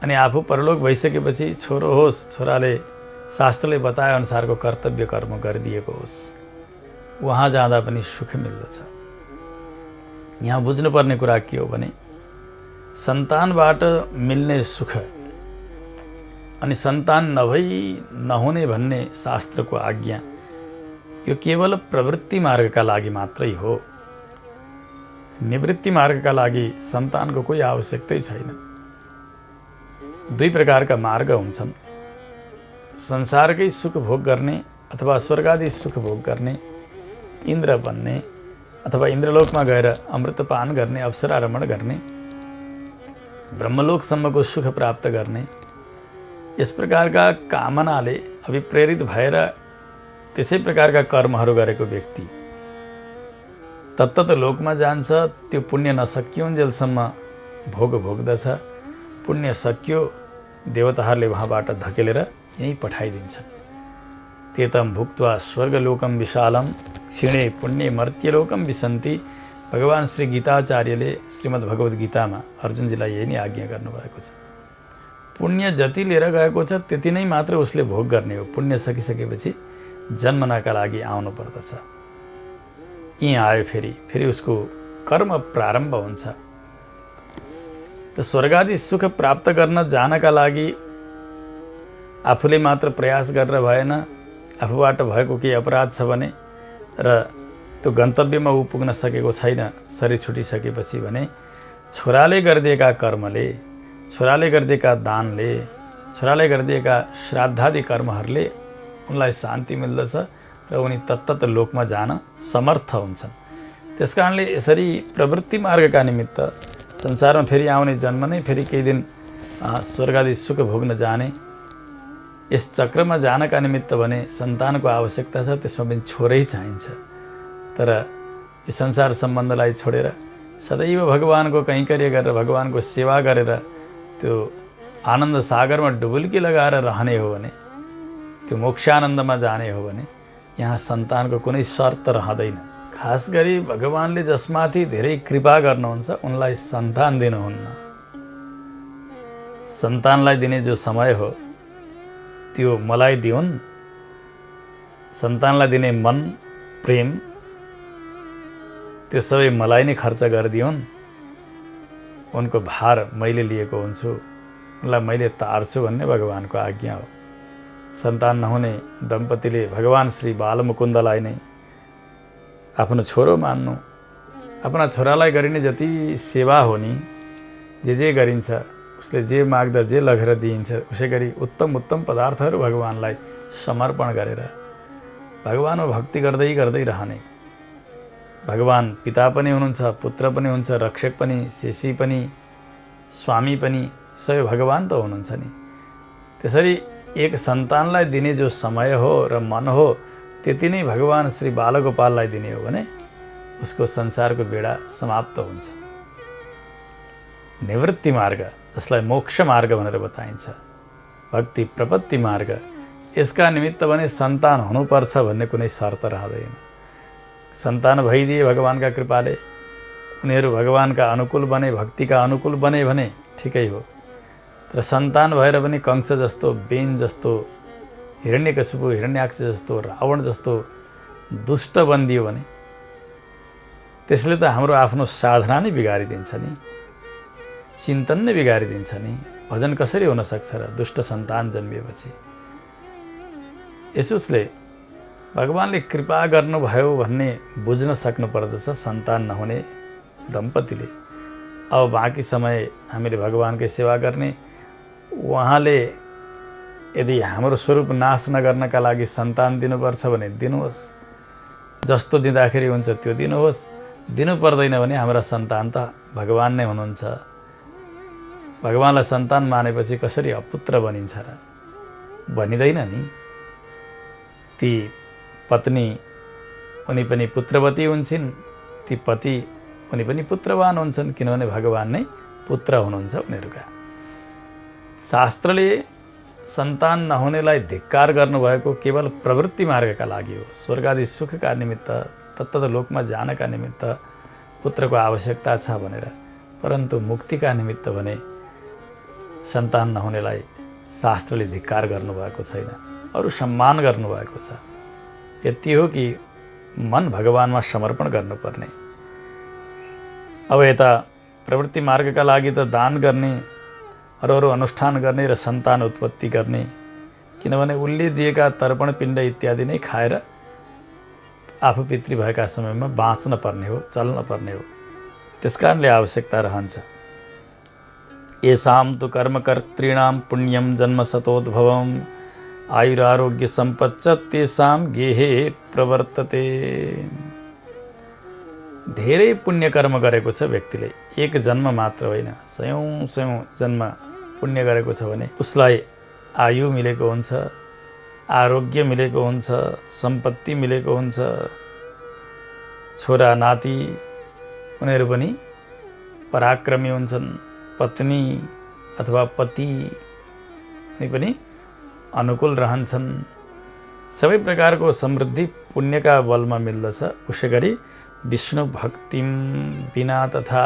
अनि आफू परलोक भइसकेपछि छोरो होस्, छोराले शास्त्रले बताए अनुसारको कर्तव्य कर्म गरिदिएको होस्, वहाँ जाँदा पनि सुख मिल्दछ। यहाँ बुझ्नुपर्ने कुरा के हो भने सन्तानबाट मिल्ने सुख अनि सन्तान नहुने भन्ने शास्त्रको आज्ञा यो केवल प्रवृत्ति मार्गका लागि मात्रै हो। निवृत्ति मार्गका लागि सन्तानको कोही आवश्यकतै छैन। 2 प्रकारका मार्ग हुन्छन्, संसारकै सुख भोग गर्ने अथवा स्वर्गादि सुख भोग गर्ने, इन्द्र बन्ने अथवा इन्द्रलोकमा गएर अमृतपान गर्ने, अप्सरा रमण गर्ने, ब्रह्मलोकसम्मको सुख प्राप्त गर्ने। यस प्रकारका कामनाले अभिप्रेरित भएर त्यसै प्रकारका कर्महरू गरेको व्यक्ति तत्तत लोकमा जान्छ। त्यो पुण्य नसकिउन्जेलसम्म भोग भोग्दछ। पुण्य सकियो, देवताहरूले वहाँबाट धकेलेर यहीँ पठाइदिन्छ। तेतम भुक्त्वा स्वर्गलोकम विशालम क्षीणे पुण्य मर्त्यलोकम विसन्ति। भगवान श्री गीताचार्यले श्रीमद् भगवद् गीतामा अर्जुनजीलाई यही नै आज्ञा गर्नुभएको छ। पुण्य जति लिएर गएको छ त्यति नै मात्र उसले भोग गर्ने हो। पुण्य सकिसकेपछि जन्मनका लागि आउनु पर्दछ। यहीँ आयो फेरि उसको कर्म प्रारम्भ हुन्छ। त स्वर्गादि सुख प्राप्त गर्न जानका लागि आफूले मात्र प्रयास गरेर भएन। आफूबाट भएको केही अपराध छ भने र त्यो गन्तव्यमा ऊ पुग्न सकेको छैन शरीर छुटिसकेपछि भने छोराले गरिदिएका कर्मले, छोराले गरिदिएका दानले, छोराले गरिदिएका श्राद्धादि कर्महरूले उनलाई शान्ति मिल्दछ र उनी तत्तत लोकमा जान समर्थ हुन्छन्। त्यसकारणले यसरी प्रवृत्ति मार्गका निमित्त संसारमा फेरि आउने जन्म नै फेरि केही दिन स्वर्गादि सुख भोग्न जाने, यस चक्रमा जानका निमित्त भने सन्तानको आवश्यकता छ। त्यसमा पनि छोरै चाहिन्छ। तर यो संसार सम्बन्धलाई छोडेर सदैव भगवानको कैङ्कर्य गरेर भगवानको सेवा गरेर त्यो आनन्द सागरमा डुबुल्की लगाएर रहने हो भने, त्यो मोक्षानन्दमा जाने हो भने यहाँ सन्तानको कुनै शर्त रहँदैन। खास गरी भगवानले जसमाथि धेरै कृपा गर्नुहुन्छ उनलाई सन्तान दिनुहुन्न। सन्तानलाई दिने जो समय हो त्यो मलाई दिउन्, सन्तानलाई दिने मन प्रेम त्यो सबै मलाई नै खर्च गरिदिउन्, उनको भार मैले लिएको हुन्छु, उनलाई मैले तार्छु भन्ने भगवानको आज्ञा हो। सन्तान नहुने दम्पतिले भगवान श्री बालमुकुन्दलाई नै आफ्नो छोरो मान्नु, आफ्ना छोरालाई गरिने जति सेवा हो नि, जे गरिन्छ उसले जे माग्दा जे लगेर दिइन्छ, उसै गरी उत्तम उत्तम पदार्थहरू भगवानलाई समर्पण गरेर भगवानमा भक्ति गर्दै गर्दै रहने। भगवान पिता पनि हुनुहुन्छ, पुत्र पनि हुन्छ, रक्षक पनि, शेषी पनि, स्वामी पनि, सबै भगवान त हुनुहुन्छ नि। त्यसरी एक सन्तानलाई दिने जो समय हो र मन हो त्यति नै भगवान श्री बालगोपाललाई दिने हो भने उसको संसारको बेडा समाप्त हुन्छ। निवृत्ति मार्ग, जसलाई मोक्ष मार्ग भनेर बताइन्छ, भक्ति प्रपत्ति मार्ग, यसका निमित्त भने सन्तान हुनुपर्छ भन्ने कुनै शर्त रहँदैन। सन्तान भइदिए भगवानका कृपाले, उनीहरू भगवानका अनुकूल बने, भक्तिका अनुकूल बने भने ठिकै हो। तर सन्तान भएर पनि कंस जस्तो, बेन जस्तो, हिरण्यकशिपु, हिरण्याक्ष जस्तो, रावण जस्तो दुष्ट बनिदियो भने त्यसले त हाम्रो आफ्नो साधना नै बिगारिदिन्छ नि, चिन्तन नै बिगारिदिन्छ नि। भजन कसरी हुन सक्छ र दुष्ट सन्तान जन्मिएपछि? यसुसले भगवानले कृपा गर्नुभयो भन्ने बुझ्न सक्नु पर्दछ सन्तान नहुने दम्पतिले। अब बाँकी समय हामीले भगवानकै सेवा गर्ने, उहाँले यदि हाम्रो स्वरूप नाश नगर्नका लागि सन्तान दिनुपर्छ भने दिनुहोस्, जस्तो दिँदाखेरि हुन्छ त्यो दिनुहोस्। दिनु पर्दैन भने हाम्रा सन्तान त भगवान नै हुनुहुन्छ। भगवानलाई सन्तान मानेपछि कसरी अपुत्र बनिन्छ र? बनिँदैन नि। ती पत्नी उनी पनि पुत्रवती हुन्छन्, ती पति उनी पनि पुत्रवान हुन्छन्, किनभने भगवान नै पुत्र हुनुहुन्छ उनीहरूका। शास्त्रले सन्तान नहुनेलाई धिक्कार गर्नुभएको केवल प्रवृत्ति मार्गका लागि हो, स्वर्ग आदि सुखका निमित्त, तत्तत लोकमा जानका निमित्त पुत्रको आवश्यकता छ भनेर। परन्तु मुक्तिका निमित्त भने सन्तान नहुनेलाई शास्त्रले धिक्कार गर्नुभएको छैन, अरू सम्मान गर्नुभएको छ। यति हो कि मन भगवानमा समर्पण गर्नुपर्ने। अब यता प्रवृत्ति मार्गका लागि त दान गर्ने, अरू अनुष्ठान गर्ने र सन्तान उत्पत्ति गर्ने, किनभने उनले दिएका तर्पण पिण्ड इत्यादि नै खाएर आफू पितृ भएका समयमा बाँच्न पर्ने हो, चल्न पर्ने हो। त्यसकारणले आवश्यकता रहन्छ। येषां तु कर्मकर्तॄणां पुण्यं जन्म शतोद्भवम् आयुरारोग्य सम्पच्च तेषां गेहे प्रवर्तते। धेरै पुण्य कर्म गरेको छ व्यक्तिले, एक जन्म मात्र होइन, सयौं जन्म पुण्य गरेको छ भने उसलाई आयु मिलेको हुन्छ, आरोग्य मिलेको हुन्छ, सम्पत्ति मिलेको हुन्छ, छोरा नाति उनीहरू पनि पराक्रमी हुन्छन्, पत्नी अथवा पति पनि अनुकूल रहन्छन्। सबै प्रकारको समृद्धि पुण्यका बलमा मिल्दछ। उसै गरी विष्णु भक्तिम बिना तथा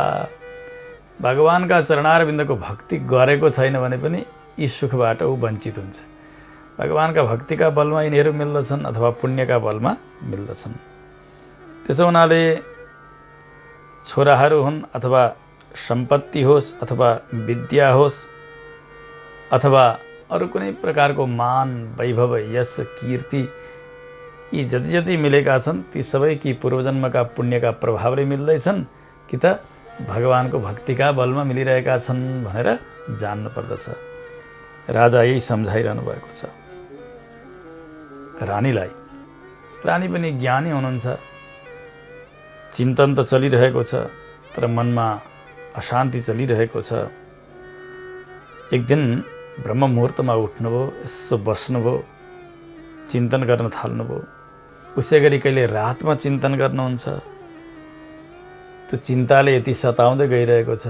भगवानका चरणारविन्दको भक्ति गरेको छैन भने पनि यी सुखबाट ऊ वञ्चित हुन्छ। भगवानका भक्तिका बलमा यिनीहरू मिल्दछन् अथवा पुण्यका बलमा मिल्दछन्। त्यसो हुनाले छोराहरू हुन् अथवा सम्पत्ति होस् अथवा विद्या होस् अथवा अरू कुनै प्रकारको मान, वैभव, यश, कीर्ति, यी जति जति मिलेका छन् ती सबै कि पूर्वजन्मका पुण्यका प्रभावले मिल्दैछन् कि त भगवानको भक्तिका बलमा मिलिरहेका छन् भनेर जान्नु पर्दछ। राजा यही सम्झाइरहनु भएको छ रानीलाई। रानी पनि ज्ञानी हुनुहुन्छ, चिन्तन त चलिरहेको छ तर मनमा अशान्ति चलिरहेको छ। एक दिन ब्रह्म मुहुर्तमा उठ्नुभयो, यसो बस्नुभयो, चिन्तन गर्न थाल्नुभयो। उसै गरी कहिले रातमा चिन्तन गर्नुहुन्छ। त्यो चिन्ताले यति सताउँदै गइरहेको छ,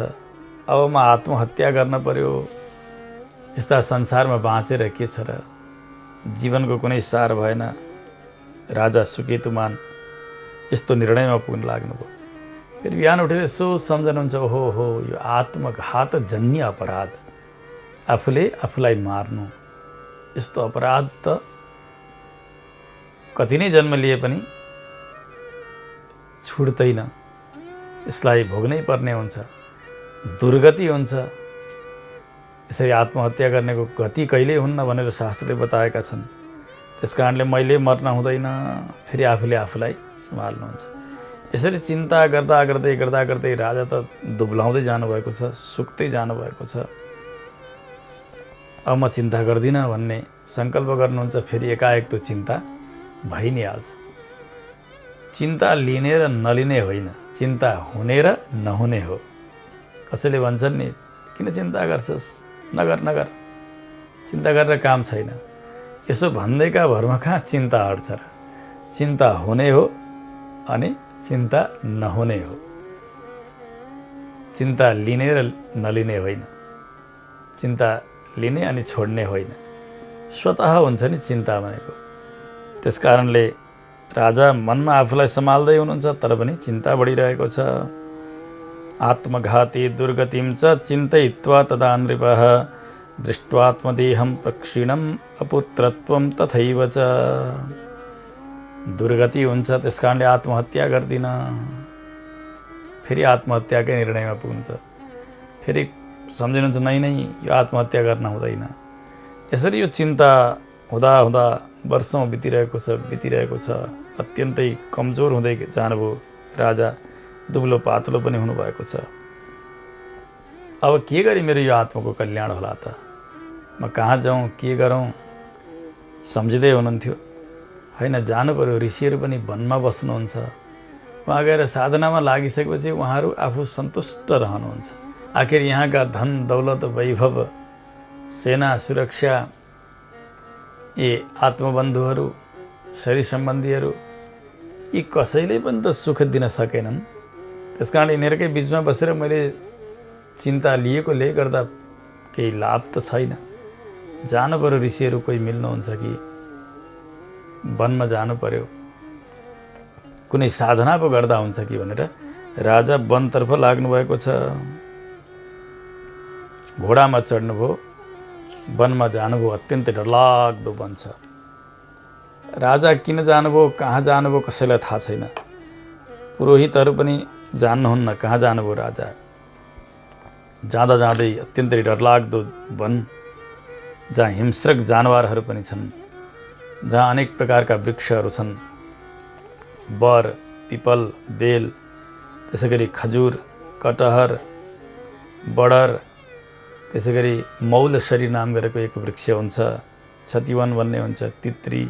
अब म आत्महत्या गर्न पर्यो, यस्ता संसारमा बाँचेर के छ र, जीवनको कुनै सार भएन। राजा सुकेतुमान यस्तो निर्णयमा पुग्न लाग्नुभयो। फेरि बिहान उठेर यसो सम्झनुहुन्छ, ओहो हो यो आत्मघात जन्य अपराध, आफूले आफूलाई मार्नु यस्तो अपराध त कति नै जन्म लिए पनि छुट्दैन, यसलाई भोग्नै पर्ने हुन्छ, दुर्गति हुन्छ। यसरी आत्महत्या गर्नेको गति कहिल्यै हुन्न भनेर शास्त्रले बताएका छन्। त्यस कारणले मैले मर्न हुँदैन, फेरि आफूले आफूलाई सम्हाल्नुहुन्छ। यसरी चिन्ता गर्दा गर्दै गर्दा गर्दै राजा त दुब्लाउँदै जानुभएको छ, सुक्दै जानुभएको छ। अब म चिन्ता गर्दिनँ भन्ने सङ्कल्प गर्नुहुन्छ, फेरि एकाएक त्यो चिन्ता भइ नै हाल्छ। चिन्ता लिने र नलिने होइन, चिन्ता हुने र नहुने हो। कसैले भन्छन् नि, किन चिन्ता गर्छस्, नगर नगर, चिन्ता गरेर काम छैन। यसो भन्दैका भरमा कहाँ चिन्ता हट्छ र? चिन्ता हुने हो अनि चिन्ता नहुने हो। चिन्ता लिने र नलिने होइन, चिन्ता लिने अनि छोड्ने होइन, स्वतः हुन्छ नि चिन्ता भनेको। त्यस कारणले राजा मनमा आफूलाई सम्हाल्दै हुनुहुन्छ, तर पनि चिन्ता बढिरहेको छ। आत्मघाती दुर्गतिम च चिन्तयित्वा तदा नृपः दृष्ट्वात्मदेहं प्रक्षीणम अपुत्रत्वम तथैव च। दुर्गति हुन्छ, त्यस कारणले आत्महत्या गर्दिन। फेरि आत्महत्याकै निर्णयमा पुग्छ। फेरि सम्झिनुहुन्छ, नै यो आत्महत्या गर्न हुँदैन। यसरी यो चिन्ता हुँदा हुँदा वर्षौँ बितिरहेको छ। अत्यन्तै कमजोर हुँदै जानुभयो राजा, दुब्लो पातलो पनि हुनुभएको छ। अब के गरी मेरो यो आत्माको कल्याण होला त? म कहाँ जाउँ, के गरौँ सम्झिँदै हुनुहुन्थ्यो। होइन, जानु पर्यो। ऋषिहरू पनि वनमा बस्नुहुन्छ। उहाँ गएर साधनामा लागिसकेपछि उहाँहरू आफू सन्तुष्ट रहनुहुन्छ। आखिर यहाँका धन दौलत वैभव सेना सुरक्षा यी आत्मबन्धुहरू शरीर सम्बन्धीहरू यी कसैले पनि त सुख दिन सकेनन्। त्यस कारण यिनीहरूकै बिचमा बसेर मैले चिन्ता लिएकोले गर्दा केही लाभ त छैन। जानु पर्यो, ऋषिहरू कोही मिल्नुहुन्छ कि वनमा जानु पर्यो, कुनै साधना पो गर्दा हुन्छ कि भनेर राजा वनतर्फ लाग्नुभएको छ। घोडामा चढ्नुभयो, वनमा जानुभयो। अत्यन्तै डरलाग्दो वन छ। राजा किन जानुभयो, कहाँ जानुभयो कसैलाई थाहा छैन। पुरोहितहरू पनि जान्नुहुन्न कहाँ जानुभयो राजा। जाँदा जाँदै अत्यन्तै डरलाग्दो वन, जहाँ हिंस्रक जानवरहरू पनि छन्, जहाँ अनेक प्रकारका वृक्षहरू छन्, बर, पिपल, बेल, त्यसै गरी खजुर, कटहर, बडर, त्यसै गरी मौलसरी नाम गरेको एक वृक्ष हुन्छ, छतिवन भन्ने हुन्छ, तित्री,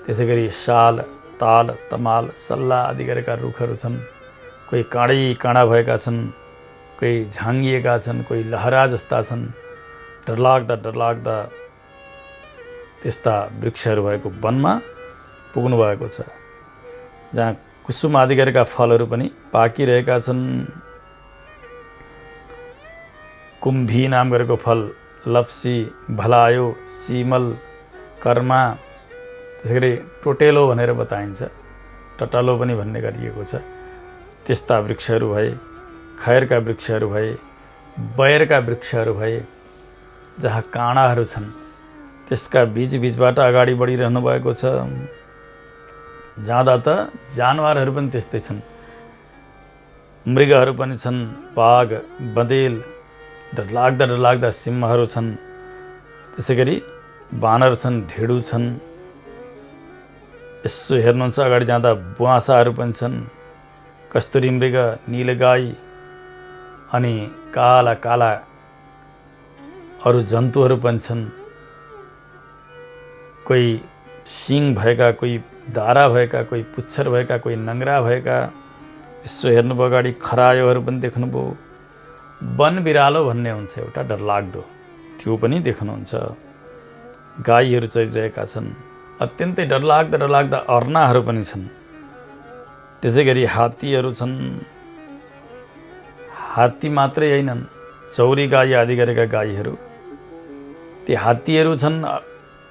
त्यसै गरी साल, ताल, तमाल, सल्ला आदि गरेका रुखहरू छन्। कोही काँडै काँडा भएका छन्, कोही झाङ्गिएका छन्, कोही लहरा जस्ता छन्। डरलाग्दा त्यस्ता वृक्षहरू भएको वनमा पुग्नु भएको छ, जहाँ कुसुम आदि गरेका फलहरू पनि पाकिरहेका छन्। कुम्भी नाम गरेको फल, लप्सी, भलायो, सिमल, कर्मा, त्यसै गरी टोटेलो भनेर बताइन्छ, टटालो पनि भन्ने गरिएको छ। त्यस्ता वृक्षहरू भए, खैरका वृक्षहरू भए, बयरका वृक्षहरू भए, जहाँ काँडाहरू छन्, त्यसका बीचबाट अगाडि बढिरहनु भएको छ। जाँदा त जानवरहरू पनि त्यस्तै छन्, मृगहरू पनि छन्, बाघ, बँदेल, डरलाग्दा सिंहहरू छन्, त्यसै गरी बानर छन्, ढेडु छन्। यसो हेर्नुहुन्छ अगाडि जाँदा बुवासाहरू पनि छन्, कस्तुरी मृग, नीलगाई अनि काला काला अरू जन्तुहरू पनि छन्। कोही सिङ भएका, कोही धारा भएका, कोही पुच्छर भएका, कोही नङ्ग्रा भएका। यसो हेर्नुभयो अगाडि खरायोहरू पनि देख्नुभयो। वन बिरालो भन्ने हुन्छ एउटा डरलाग्दो, त्यो पनि देख्नुहुन्छ। गाईहरू चरिरहेका छन्, अत्यन्तै डरलाग्दा अर्नाहरू पनि छन्। त्यसै गरी हात्तीहरू छन्। हात्ती मात्रै होइनन्, चौरी गाई आदि गरेका गाईहरू, ती हात्तीहरू छन्।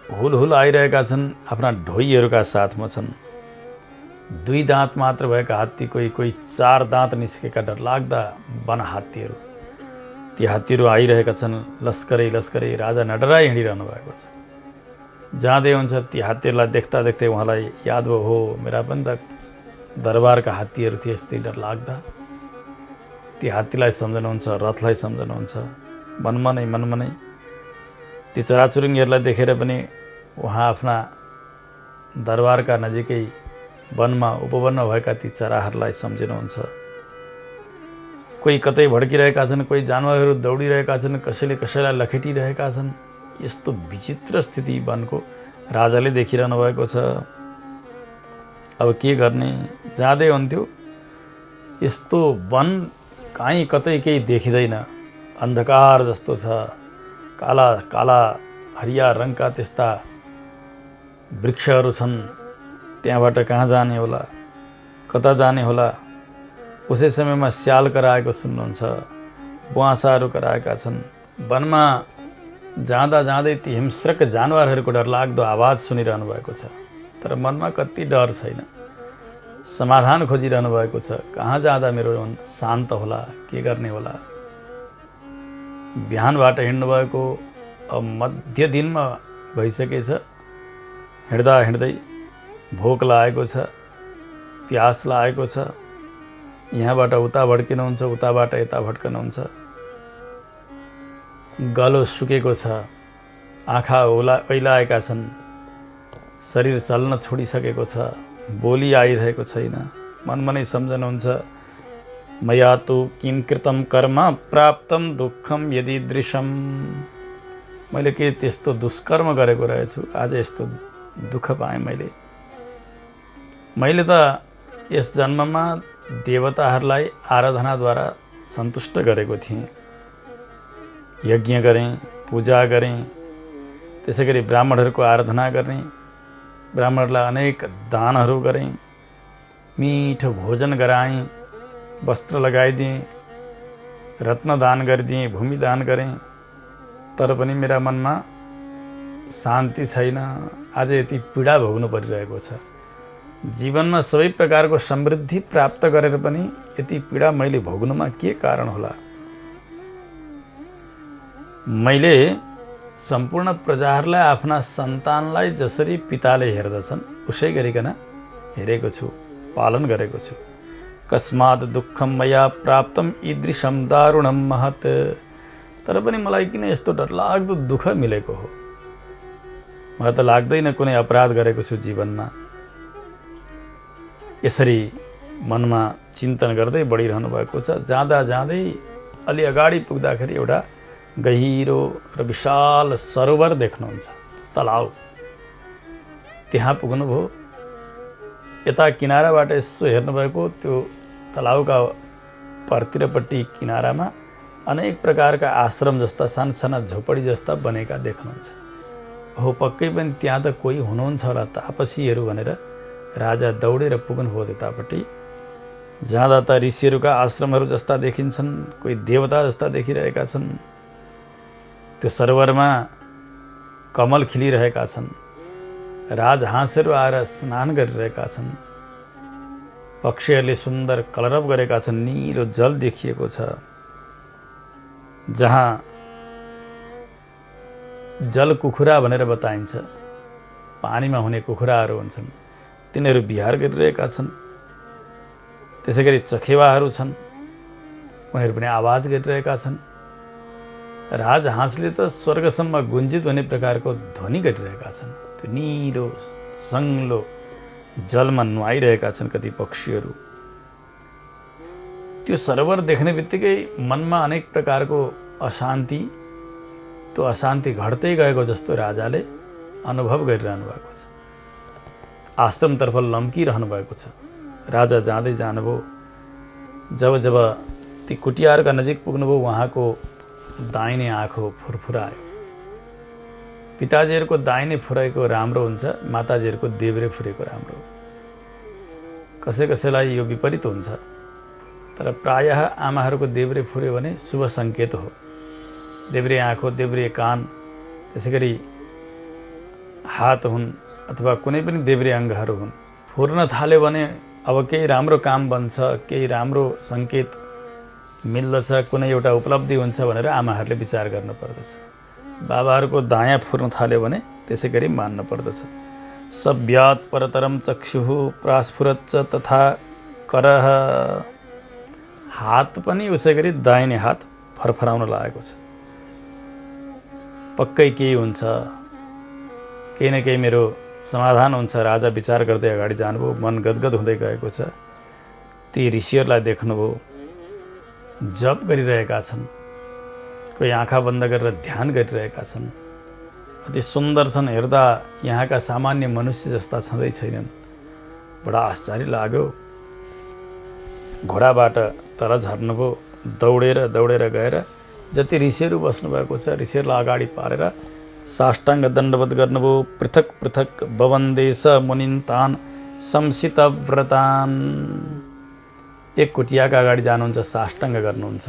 हुलहुल आइरहेका छन्, आफ्ना ढोइहरूका साथमा छन्। 2 दाँत मात्र भएका हात्ती, कोही 4 दाँत निस्केका डरलाग्दा वन हात्तीहरू। ती हात्तीहरू आइरहेका छन्। लस्करै लस्करै राजा नडराई हिँडिरहनु भएको छ। जाँदै हुन्छ ती हात्तीहरूलाई देख्दा देख्दै उहाँलाई याद भयो, हो मेरा पनि त दरबारका हात्तीहरू थिए यस्तै डरलाग्दा। ती हात्तीलाई सम्झनुहुन्छ, रथलाई सम्झनुहुन्छ। मनमा नै ती चराचुरुङ्गीहरूलाई देखेर पनि उहाँ आफ्ना दरबारका नजिकै वनमा उपवनमा भएका ती चराहरूलाई सम्झिनुहुन्छ। कोही कतै भड्किरहेका छन्, कोही जानवरहरू दौडिरहेका छन्, कसैले कसैलाई लखेटिरहेका छन्। यस्तो विचित्र स्थिति वनको राजाले देखिरहनु भएको छ। अब के गर्ने? जाँदै हुन्थ्यो, यस्तो वन कहीँ कतै केही देखिँदैन, अन्धकार जस्तो छ। काला काला हरिया रङका त्यस्ता वृक्षहरू छन्। त्यहाँबाट कहाँ जाने होला, कता जाने होला? उसै समयमा स्याल कराएको सुन्नुहुन्छ, बुवासाहरू कराएका छन्। वनमा जाँदा जाँदै ती हिंस्रक जानवरहरूको डरलाग्दो आवाज सुनिरहनु भएको छ। तर मनमा कति डर छैन, समाधान खोजिरहनु भएको छ। कहाँ जाँदा मेरो मन शान्त होला, के गर्ने होला? बिहानबाट हिँड्नुभएको, अब मध्य दिनमा भइसकेछ। हिँड्दा हिँड्दै भोक लागेको छ, प्यास लागेको छ। यहाँबाट उता भड्किनुहुन्छ, उताबाट यता भड्कनुहुन्छ। गलो सुकेको छ, आँखा ओइलाएका छन्, शरीर चल्न छोडिसकेको छ, बोली आइरहेको छैन। मनमा नै सम्झनुहुन्छ, मया तु किं कृतं कर्म प्राप्तं दुःखं यदीदृशम्। मैले के त्यस्तो दुष्कर्म गरेको रहेछु, आज यस्तो दुःख पाएँ मैले त यस जन्ममा देवताहरूलाई आराधनाद्वारा सन्तुष्ट गरेको थिएँ। यज्ञ गरेँ, पूजा गरेँ, त्यसै गरी ब्राह्मणहरूको आराधना गर्ने, ब्राह्मणलाई अनेक दानहरू गरेँ, मिठो भोजन गराएँ, वस्त्र लगाइदिएँ, रत्न दान गरिदिएँ, भूमि दान गरेँ। तर पनि मेरा मनमा शान्ति छैन। आज यति पीडा भोग्नु परिरहेको छ। जीवनमा सबै प्रकारको समृद्धि प्राप्त गरेर पनि यति पीडा मैले भोग्नुमा के कारण होला? मैले सम्पूर्ण प्रजाहरूलाई, आफ्ना सन्तानलाई जसरी पिताले हेर्दछन् उसै गरिकन हेरेको छु, पालन गरेको छु। कस्मात् दुःखं मया प्राप्तं ईदृशं दारुणं महत्। तर पनि मलाई किन यस्तो डरलाग्दो दुःख मिलेको हो? मलाई त लाग्दैन कुनै अपराध गरेको छु जीवनमा। यसरी मनमा चिन्तन गर्दै बढिरहनु भएको छ। जाँदा जाँदै अलि अगाडि पुग्दाखेरि एउटा गहिरो र विशाल सरोवर देख्नुहुन्छ, तलाउ। त्यहाँ पुग्नुभयो। यता किनाराबाट यसो हेर्नुभएको, त्यो तलाउका पर्तिरपट्टि किनारामा अनेक प्रकारका आश्रम जस्ता साना झोपडी जस्ता बनेका देख्नुहुन्छ। हो पक्कै पनि त्यहाँ त कोही हुनुहुन्छ होला, तापसीहरू भनेर राजा दौडेर पुग्नुभयो त्यतापट्टि। जाँदा त ऋषिहरूका आश्रमहरू जस्ता देखिन्छन्, कोही देवता जस्ता देखिरहेका छन्। त्यो सरोवरमा कमल खिलिरहेका छन्, राजहाँसहरू आएर स्नान गरिरहेका छन्, पक्षीहरूले सुन्दर कलरव गरेका छन्, निलो जल देखिएको छ। जहाँ जल कुखुरा भनेर बताइन्छ, पानीमा हुने कुखुराहरू हुन्छन्, तिनीहरू विहार गरिरहेका छन्। त्यसै गरी चखेवाहरू छन्, उनीहरू पनि आवाज गरिरहेका छन्। राजहाँसले त स्वर्गसम्म गुन्जित हुने प्रकारको ध्वनि गरिरहेका छन्। त्यो निलो सङ्लो जलमा नुहाइरहेका छन् कति पक्षीहरू। त्यो सरोवर देख्ने बित्तिकै मनमा अनेक प्रकारको अशान्ति, त्यो अशान्ति घट्दै गएको जस्तो राजाले अनुभव गरिरहनु भएको छ। आश्रमतर्फ लम्किरहनु भएको छ। राजा जाँदै जानुभयो। जब ती कुटियारका नजिक पुग्नुभयो, उहाँको दाहिने आँखो फुरफुरायो। पिताजीहरूको दाहिने फुरेको राम्रो हुन्छ, माताजीहरूको देब्रे फुरेको राम्रो। कसैलाई यो विपरीत हुन्छ, तर प्रायः आमाहरूको देब्रे फुर्यो भने शुभ सङ्केत हो। देब्रे आँखो, देब्रे कान, त्यसै गरी हात हुन् अथवा कुनै पनि देब्रे अङ्गहरू हुन्, फुर्न थाल्यो भने अब केही राम्रो काम बन्छ, केही राम्रो सङ्केत मिल्दछ, कुनै एउटा उपलब्धि हुन्छ भनेर आमाहरूले विचार गर्नुपर्दछ। बाबाहरूको दायाँ फुर्न थाल्यो भने त्यसै गरी मान्नु पर्दछ। सभ्यात् परतरम चक्षुः प्रास्फुरच्च तथा करह। हात पनि उसै गरी दाहिने हात फरफराउन लागेको छ। पक्कै केही हुन्छ, केही न केही मेरो समाधान हुन्छ। राजा विचार गर्दै अगाडि जानुभयो। मन गदगद हुँदै गएको छ। ती ऋषिहरूलाई देख्नुभयो, जप गरिरहेका छन्, कोही आँखा बन्द गरेर ध्यान गरिरहेका छन्। अति सुन्दर छन्, हेर्दा यहाँका सामान्य मनुष्य जस्ता छँदै छैनन्। बडा आश्चर्य लाग्यो। घोडाबाट तर झर्नुभयो। दौडेर दौडेर गएर जति ऋषिहरू बस्नुभएको छ ऋषिहरूलाई अगाडि पारेर साष्टाङ्ग दण्डवत गर्नुभयो। पृथक पृथक बवन्देश मुनिन्तान संसित व्रतान। एक कुटियाका अगाडि जानुहुन्छ, साष्टाङ्ग गर्नुहुन्छ।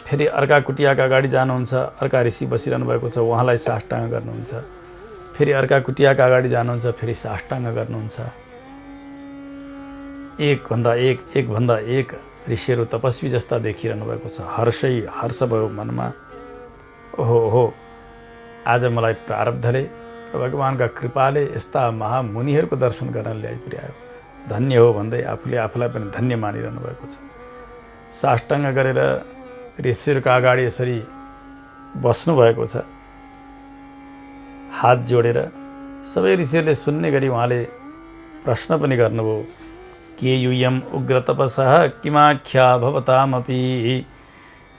फेरि अर्का कुटियाका अगाडि जानुहुन्छ, अर्का ऋषि बसिरहनु भएको छ, उहाँलाई साष्टाङ्ग गर्नुहुन्छ। फेरि अर्का कुटियाका अगाडि जानुहुन्छ, फेरि साष्टाङ्ग गर्नुहुन्छ। एकभन्दा एक ऋषिहरू तपस्वी जस्ता देखिरहनु भएको छ। हर्ष भयो मनमा। ओहो, आज मलाई प्रारब्धले र भगवानका कृपाले यस्ता महामुनिहरूको दर्शन गर्न ल्याइ पुर्यायो, धन्य हो भन्दै आफूले आफूलाई पनि धन्य मानिरहनु भएको छ। साष्टाङ्ग गरेर ऋषिहरूका अगाडि यसरी बस्नुभएको छ, हात जोडेर। सबै ऋषिहरूले सुन्ने गरी उहाँले प्रश्न पनि गर्नुभयो, के यूयम उग्र तपसः किमाख्या भवतामपि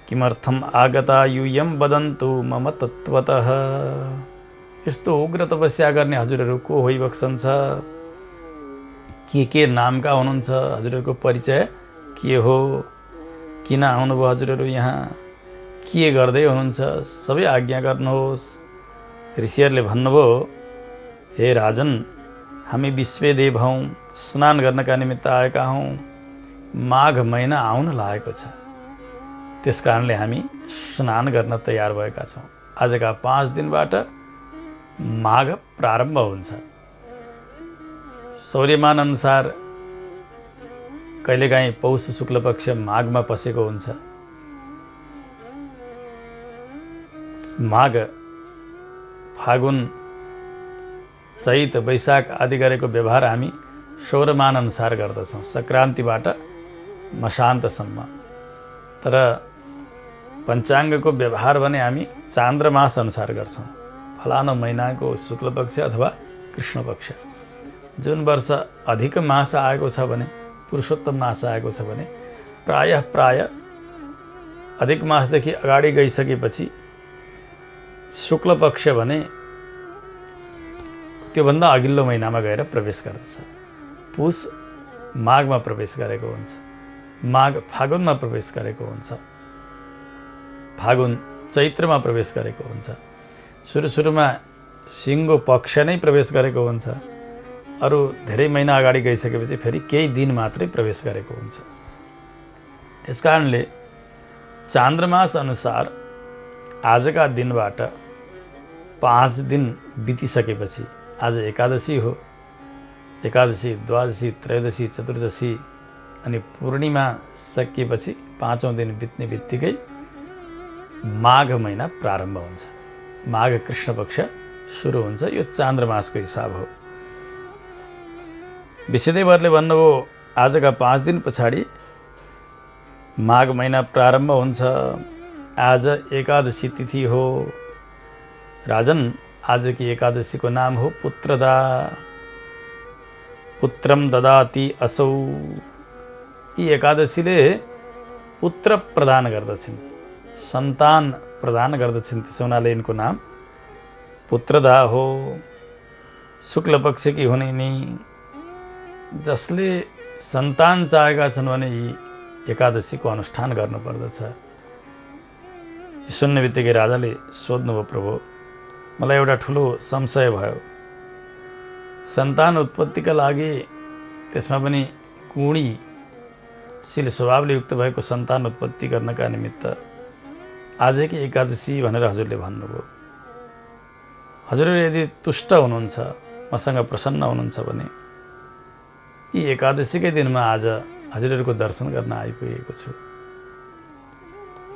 किमर्थम आगता यूयम वदन्तु मम तत्त्वतः। यस्तो उग्र तपस्या गर्ने हजुरहरू को होइबक्सन्छ? के नामका हुनुहुन्छ? हजुरहरूको परिचय के हो? किन आउनुभयो हजुरहरू यहाँ? के गर्दै हुनुहुन्छ? सबै आज्ञा गर्नुहोस्। ऋषिहरूले भन्नुभयो, हे राजन, हामी विश्वदेव हौँ, स्नान गर्नका निमित्त आएका हौँ। माघ महिना आउन लागेको छ, त्यस कारणले हामी स्नान गर्न तयार भएका छौँ। आजका 5 दिनबाट माघ प्रारम्भ हुन्छ। सौर्यमान अनुसार कहिलेकाहीँ पौष शुक्ल पक्ष माघमा पसेको हुन्छ। माघ, फागुन, चैत, वैशाख आदि गरेको व्यवहार हामी सौर्यमान अनुसार गर्दछौँ, सङ्क्रान्तिबाट मसान्तसम्म। तर पञ्चाङ्गको व्यवहार भने हामी चान्द्रमास अनुसार गर्छौँ। फलानु महिनाको शुक्ल पक्ष अथवा कृष्ण पक्ष। जुन वर्ष अधिक मास आएको छ भने, पुरुषोत्तम मास आएको छ भने प्राय अधिक मासदेखि अगाडि गइसकेपछि शुक्ल पक्ष भने त्योभन्दा अघिल्लो महिनामा गएर प्रवेश गर्दछ। पुष माघमा प्रवेश गरेको हुन्छ, माघ फागुनमा प्रवेश गरेको हुन्छ, फागुन चैत्रमा प्रवेश गरेको हुन्छ। सुरुमा सिङ्गो पक्ष नै प्रवेश गरेको हुन्छ। अरू धेरै महिना अगाडि गइसकेपछि फेरि केही दिन मात्रै प्रवेश गरेको हुन्छ। त्यसकारणले चान्द्रमास अनुसार आजका दिनबाट 5 दिन बितिसकेपछि, आज एकादशी हो, एकादशी, द्वादशी, त्रयोदशी, चतुर्दशी अनि पूर्णिमा सकिएपछि 5औं दिन बित्ने बित्तिकै माघ महिना प्रारम्भ हुन्छ। माघ कृष्ण पक्ष सुरु हुन्छ। यो चान्द्रमासको हिसाब हो। विश्वदेवहरूले भन्नुभयो, आजका 5 दिन पछाडि माघ महिना प्रारम्भ हुन्छ। आज एकादशी तिथि हो। राजन, आज की एकादशी को नाम हो पुत्रदा। पुत्रम ददाति असौ। यी एकादशीले पुत्र प्रदान गर्दछिन्, सन्तान प्रदान गर्दछिन्। त्यसो हुनाले यिनको नाम पुत्रदा हो। शुक्ल पक्ष की हुने नि जसले सन्तान चाहेका छन् भने यी एकादशीको अनुष्ठान गर्नुपर्दछ। सुन्ने बित्तिकै राजाले सोध्नुभयो, प्रभु, मलाई एउटा ठुलो संशय भयो। सन्तान उत्पत्तिका लागि, त्यसमा पनि गुणीशील स्वभावले युक्त भएको सन्तान उत्पत्ति गर्नका निमित्त आजकै एकादशी भनेर हजुरले भन्नुभयो। हजुरले यदि तुष्ट हुनुहुन्छ, मसँग प्रसन्न हुनुहुन्छ भने यी एकादशीकै दिनमा आज हजुरहरूको दर्शन गर्न आइपुगेको छु।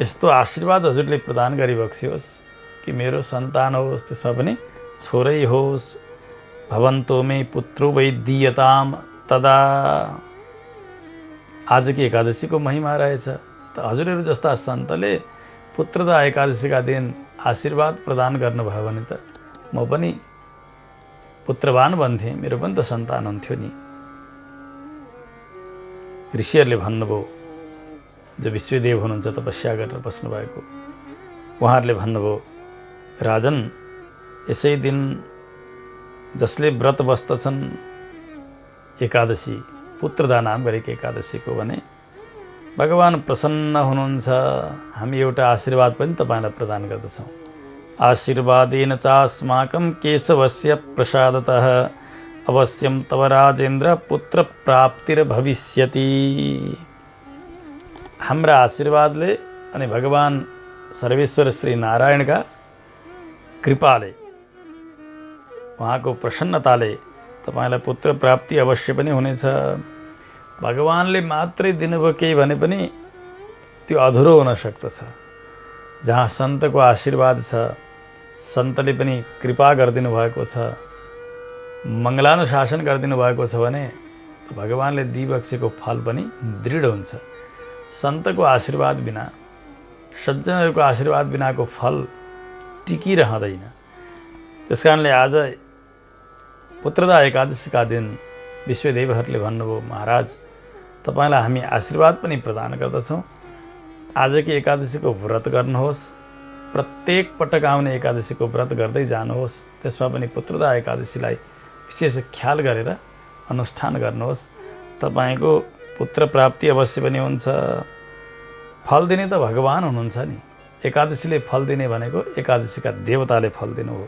यस्तो आशीर्वाद हजुरले प्रदान गरिबक्सियोस् कि मेरो सन्तान होस्, त्यसमा पनि छोरै होस्। भवन्तो मे पुत्रो वै दीयताम तदा। आजकी एकादशीको महिमा रहेछ। त हजुरहरू जस्ता सन्तले पुत्रदा एकादशीका दिन आशीर्वाद प्रदान गर्नुभयो भने त म पनि पुत्रवान बन्थेँ, मेरो पनि त सन्तान हुन्थ्यो नि। ऋषिहरूले भन्नुभयो, जो विश्वदेव हुनुहुन्छ तपस्या गरेर बस्नुभएको, उहाँहरूले भन्नुभयो, राजन यसै दिन जसले व्रत बस्दछन् एकादशी, पुत्रदा नाम गरेको एकादशीको, भने भगवान् प्रसन्न हुनुहुन्छ। हामी एउटा आशीर्वाद पनि तपाईँलाई प्रदान गर्दछौँ। आशीर्वादेन चास्माकं केशवस्य प्रसादतः अवश्यं तव राजेन्द्र पुत्र प्राप्तिर्भविष्यति। हाम्रा आशीर्वादले अनि भगवान् सर्वेश्वर श्री नारायणका कृपाले, उहाँको प्रसन्नताले तपाईँलाई पुत्र प्राप्ति अवश्य पनि हुनेछ। भगवानले मात्रै दिनुभयो केही भने पनि त्यो अधुरो हुन सक्दछ। जहाँ सन्तको आशीर्वाद छ, सन्तले पनि कृपा गरिदिनु भएको छ, मङ्गलानुशासन गरिदिनु भएको छ भने भगवानले दिइबक्सेको फल पनि दृढ हुन्छ। सन्तको आशीर्वाद बिना, सज्जनहरूको आशीर्वाद बिनाको फल टिकिरहँदैन। त्यस कारणले आज पुत्रदा एकादशीका दिन विश्वदेवहरूले भन्नुभयो, महाराज तपाईँलाई हामी आशीर्वाद पनि प्रदान गर्दछौँ। आजकी एकादशीको व्रत गर्नुहोस्, प्रत्येक पटक आउने एकादशीको व्रत गर्दै जानुहोस्। त्यसमा पनि पुत्रदा एकादशीलाई विशेष ख्याल गरेर अनुष्ठान गर्नुहोस्। तपाईँको पुत्र प्राप्ति अवश्य पनि हुन्छ। फल दिने त भगवान हुनुहुन्छ नि। एकादशीले फल दिने भनेको एकादशीका देवताले फल दिनु हो।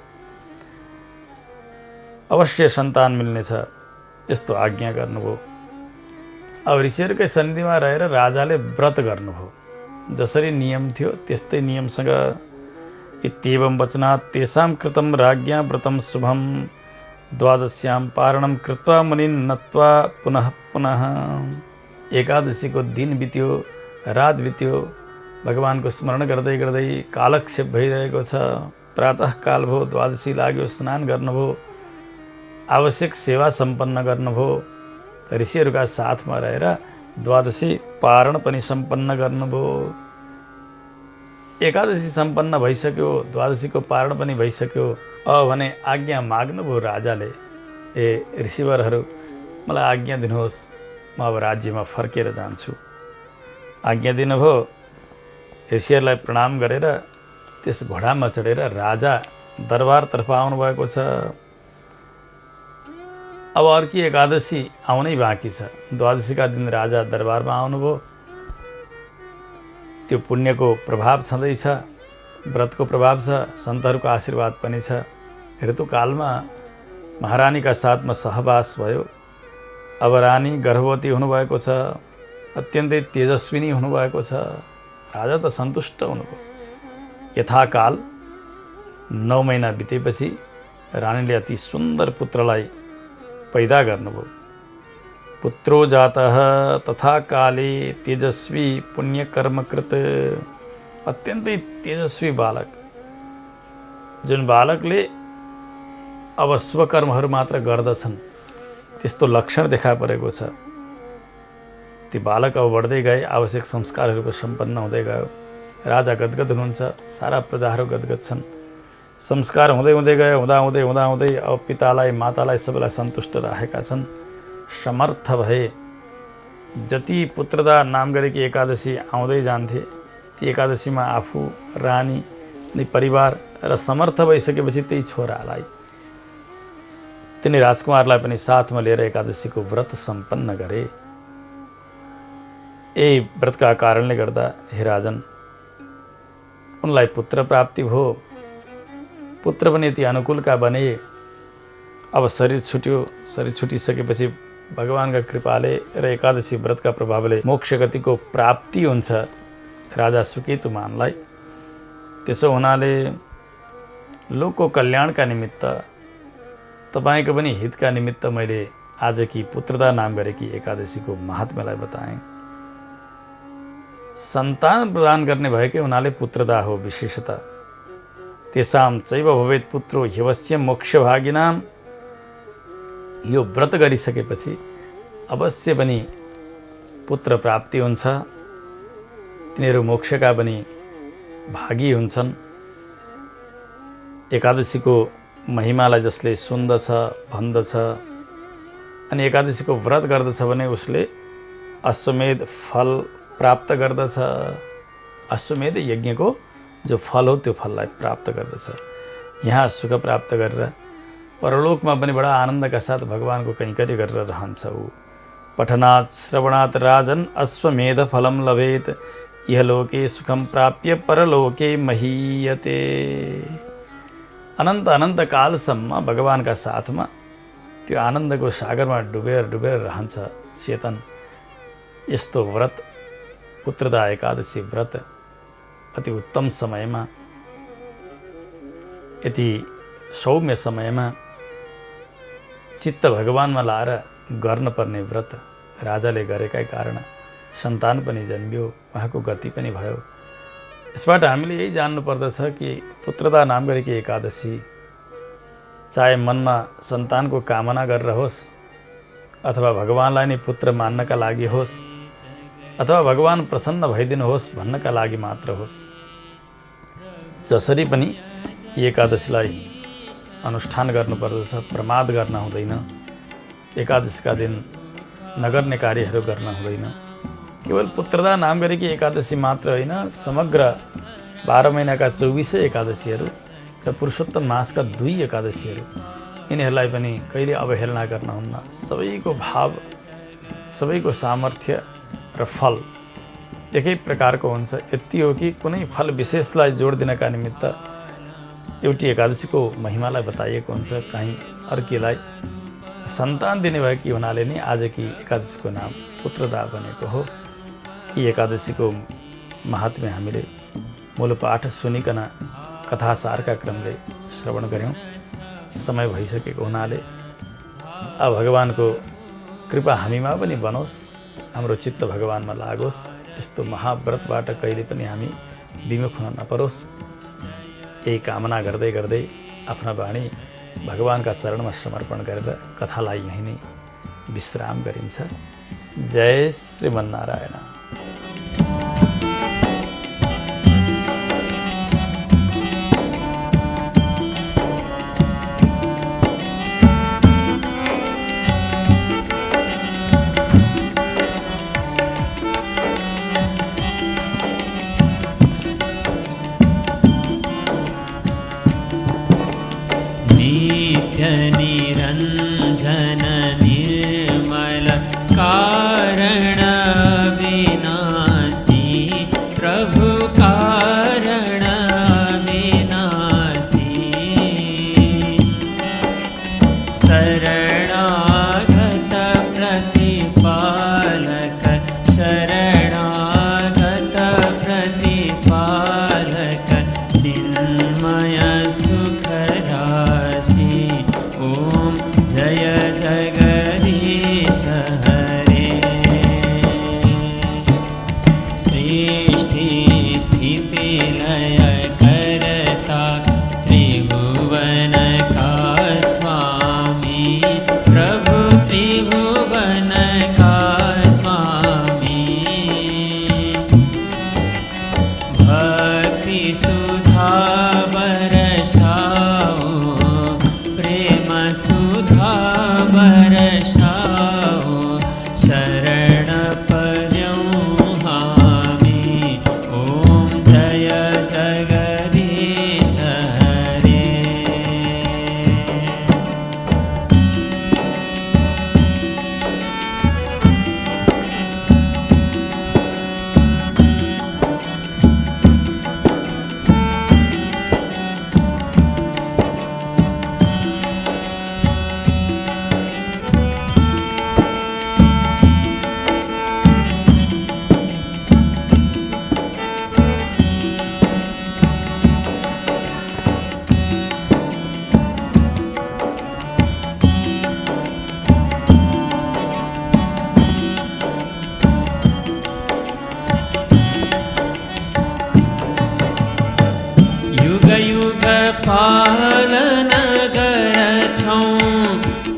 अवश्य सन्तान मिल्नेछ, यस्तो आज्ञा गर्नुभयो। अब ऋषिहरूकै सन्धिमा रहेर राजाले व्रत गर्नुभयो। जसरी नियम थियो त्यस्तै नियमसँग इत्येवं वचनात् तेषां कृतं राज्ञा व्रतं शुभं द्वादश्यां पारणं कृत्वा मुनिन् नत्वा पुनः पुनः। एकादशीको दिन बित्यो, रात बित्यो, भगवानको स्मरण गर्दै गर्दै कालक्षेप भइरहेको छ। प्रातःकाल भयो, द्वादशी लाग्यो, स्नान गर्नुभयो, आवश्यक सेवा सम्पन्न गर्नुभयो। ऋषिहरूका साथमा रहेर द्वादशी पारण पनि सम्पन्न गर्नुभयो। एकादशी सम्पन्न भइसक्यो, द्वादशीको पारण पनि भइसक्यो। अब भने आज्ञा माग्नुभयो राजाले, ए ऋषिवरहरू मलाई आज्ञा दिनुहोस्, म अब राज्यमा फर्केर जान्छु। आज्ञा दिनुभयो। ऋषिहरूलाई प्रणाम गरेर त्यस घोडामा चढेर राजा दरबारतर्फ आउनुभएको छ। अब अर्की एकादशी आउनै बाँकी छ। द्वादशीका दिन राजा दरबारमा आउनुभयो। त्यो पुण्यको प्रभाव छँदैछ, व्रतको प्रभाव छ, सन्तहरूको आशीर्वाद पनि छ। ऋतुकालमा महारानीका साथमा सहवास भयो। अब रानी गर्भवती हुनुभएको छ, अत्यन्तै तेजस्विनी हुनुभएको छ। राजा त सन्तुष्ट हुनुभयो। यथाकाल 9 महिना बितेपछि रानीले अति सुन्दर पुत्रलाई पैदा गर्नुभयो। पुत्रो जातः तथा काले तेजस्वी पुण्यकर्मकृत। अत्यन्तै तेजस्वी बालक, जुन बालकले अब शुभकर्महरू मात्र गर्दछन् त्यस्तो लक्षण देखा परेको छ। ती बालक अब बढ्दै गए, आवश्यक संस्कारहरूको सम्पन्न हुँदै गयो। राजा गदगद हुनुहुन्छ, सारा प्रजाहरू गदगद छन्। संस्कार हुँदै हुँदै गयो, हुँदै अब पितालाई मातालाई सबैलाई सन्तुष्ट राखेका छन्। समर्थ भए। जति पुत्रदा नाम गरेकी एकादशी आउँदै जान्थे, ती एकादशीमा आफू, रानी अनि परिवार र समर्थ भइसकेपछि त्यही छोरालाई, तिनी राजकुमारलाई पनि साथमा लिएर एकादशीको व्रत सम्पन्न गरे। यही व्रतका कारणले गर्दा हे राजन उनलाई पुत्र प्राप्ति भयो। पुत्र पनि यति अनुकूलका बने। अब शरीर छुट्यो। शरीर छुटिसकेपछि भगवानका कृपाले र एकादशी व्रतका प्रभावले मोक्ष गतिको प्राप्ति हुन्छ राजा सुकेतुमानलाई। त्यसो हुनाले लोकको कल्याणका निमित्त, तपाईँको पनि हितका निमित्त मैले आजकी पुत्रदा नाम गरेकी एकादशीको महात्म्यलाई बताएँ। सन्तान प्रदान गर्ने भएकै हुनाले पुत्रदा हो विशेषता। तेसाम चैव भवेत् पुत्रो ह्यवश्य मोक्षभागिनाम। यो व्रत गरिसकेपछि अवश्य पनि पुत्र प्राप्ति हुन्छ, तिनीहरू मोक्षका पनि भागी हुन्छन्। एकादशीको महिमालाई जसले सुन्दछ भन्दछ अनि एकादशीको व्रत गर्दछ भने उसले अश्वमेध फल प्राप्त गर्दछ। अश्वमेध यज्ञको जो फल हो त्यो फललाई प्राप्त गर्दछ। यहाँ सुख प्राप्त गरेर परलोकमा पनि बडा आनन्दका साथ भगवानको कैंकर्य गरेर रहन्छ। ऊ पठनात् श्रवणात् राजन अश्वमेध फलम लभेत इहलोके सुखम प्राप्य परलोके महीयते। अनन्त अनन्त कालसम्म भगवानका साथमा त्यो आनन्दको सागरमा डुबेर रहन्छ चेतन। यस्तो व्रत पुत्रदा एकादशी व्रत अति उत्तम समयमा, यति सौम्य समयमा चित्त भगवानमा लाएर गर्नुपर्ने व्रत राजाले गरेकै कारण सन्तान पनि जन्मियो, उहाँको गति पनि भयो। यसबाट हामीले यही जान्नु पर्दछ कि पुत्रदा नाम गरेकी एकादशी चाहे मनमा सन्तानको कामना गरेर होस् अथवा भगवानलाई नै पुत्र मान्नका लागि होस् अथवा भगवान प्रसन्न भइदिनुहोस् भन्नका लागि मात्र होस्, जसरी पनि एकादशीलाई अनुष्ठान गर्नुपर्दछ। प्रमाद गर्न हुँदैन। एकादशीका दिन नगर्ने कार्यहरू गर्न हुँदैन। केवल पुत्रदा नाम गरेकी एकादशी मात्र होइन, समग्र 12 महिनाका 24 एकादशीहरू र पुरुषोत्तम मासका 2 एकादशीहरू, यिनीहरूलाई पनि कहिले अवहेलना गर्न हुन्न। सबैको भाव, सबैको सामर्थ्य र फल एकै प्रकारको हुन्छ। यति हो कि कुनै फल विशेषलाई जोड दिनका निमित्त एउटी एकादशीको महिमालाई बताइएको हुन्छ, कहीँ अर्कीलाई सन्तान दिने भएकी हुनाले नै आजकी एकादशीको नाम पुत्रदा बनेको हो। यी एकादशीको महात्म्य हामीले मूलपाठ सुनिकन कथासारका क्रमले श्रवण गऱ्यौँ। समय भइसकेको हुनाले अब भगवानको कृपा हामीमा पनि बनोस्, हाम्रो चित्त भगवानमा लागोस्। यस्तो महाव्रतबाट कहिले पनि हामी विमुख हुन नपरोस्। यही कामना गर्दै गर्दै आफ्ना वाणी भगवानका चरणमा समर्पण गरेर कथालाई यहीँ नै विश्राम गरिन्छ। जय श्रीमन्नारायण। निरञ्जन निर्मल कारण विनाशी प्रभु कारण विनाशी शरणागत प्रतिपालक शरणागत प्रतिपालक चिन्मय सुखराशि ओम जय जगदीश हरे। सृष्टि स्थिति लय करता त्रिभुवन का स्वामी प्रभु त्रिभुवन का स्वामी भक्ति सुधा बरसाओ प्रेम सुधा बरसाओ शरण पर्यों हामी ओम जय जगदीश हरे।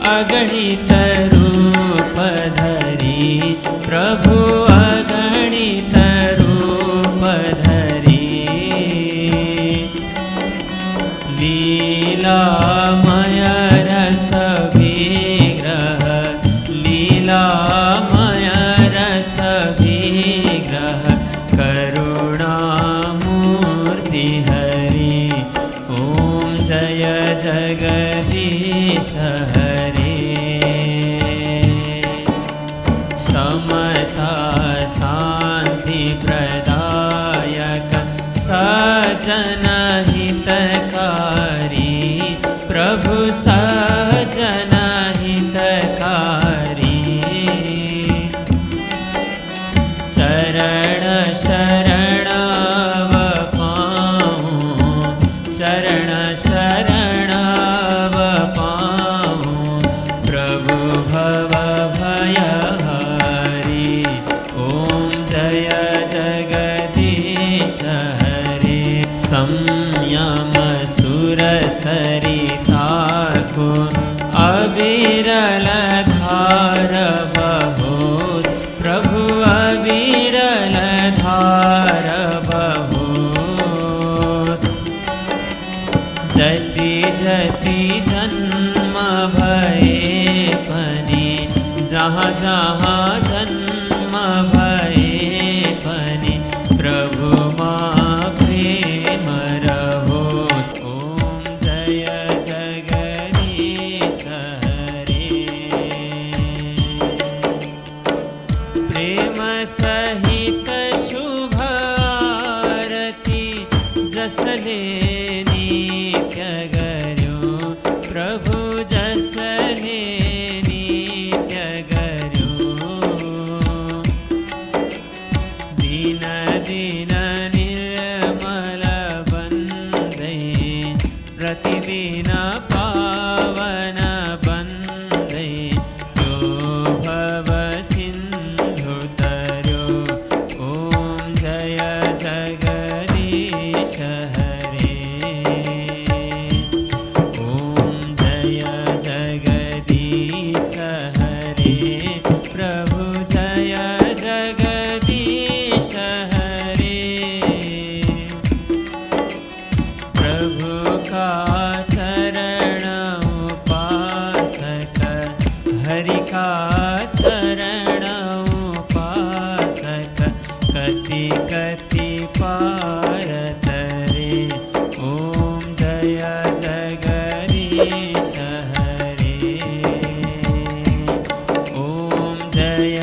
अगणित रूप धरी प्रभु अगणित रूप धरी लीलामय रस विग्रह लीलामय रस विग्रह करुणामूर्ति हरि ॐ जय जगदीश हरे समता शान्ति प्रदायक सज्जन हितकारी प्रभु सज्जन हितकारी चरण शरणव पाऊँ चरण शरणव पाऊँ प्रभु भव भय हरि ॐ जय जगदीश हरे संयम सुर सरिता को अविरल धार बहोस प्रभु अविरल धार बहोस जति जति जन्म भये पनी जहाँ जहाँ जन्म भये पनी प्रभु माँ प्रेम रहोस ॐ जय जगदीश हरे प्रेम सहित शुभ आरती जसले नित्य गर्यो प्रभु जसले नित्य गर्यो दीन दीन निर्मल बंदे प्रतिदिन पावन बंदे जो भव सिंधु तरयो ॐ जय जगदीश हरे ॐ जय जगदीश हरे प्रभु जय जगदीश हरे प्रभु का चरण उपासक हरि का चरण उपासक कति कति पार तरे ॐ जय जगदीश हरे ॐ जय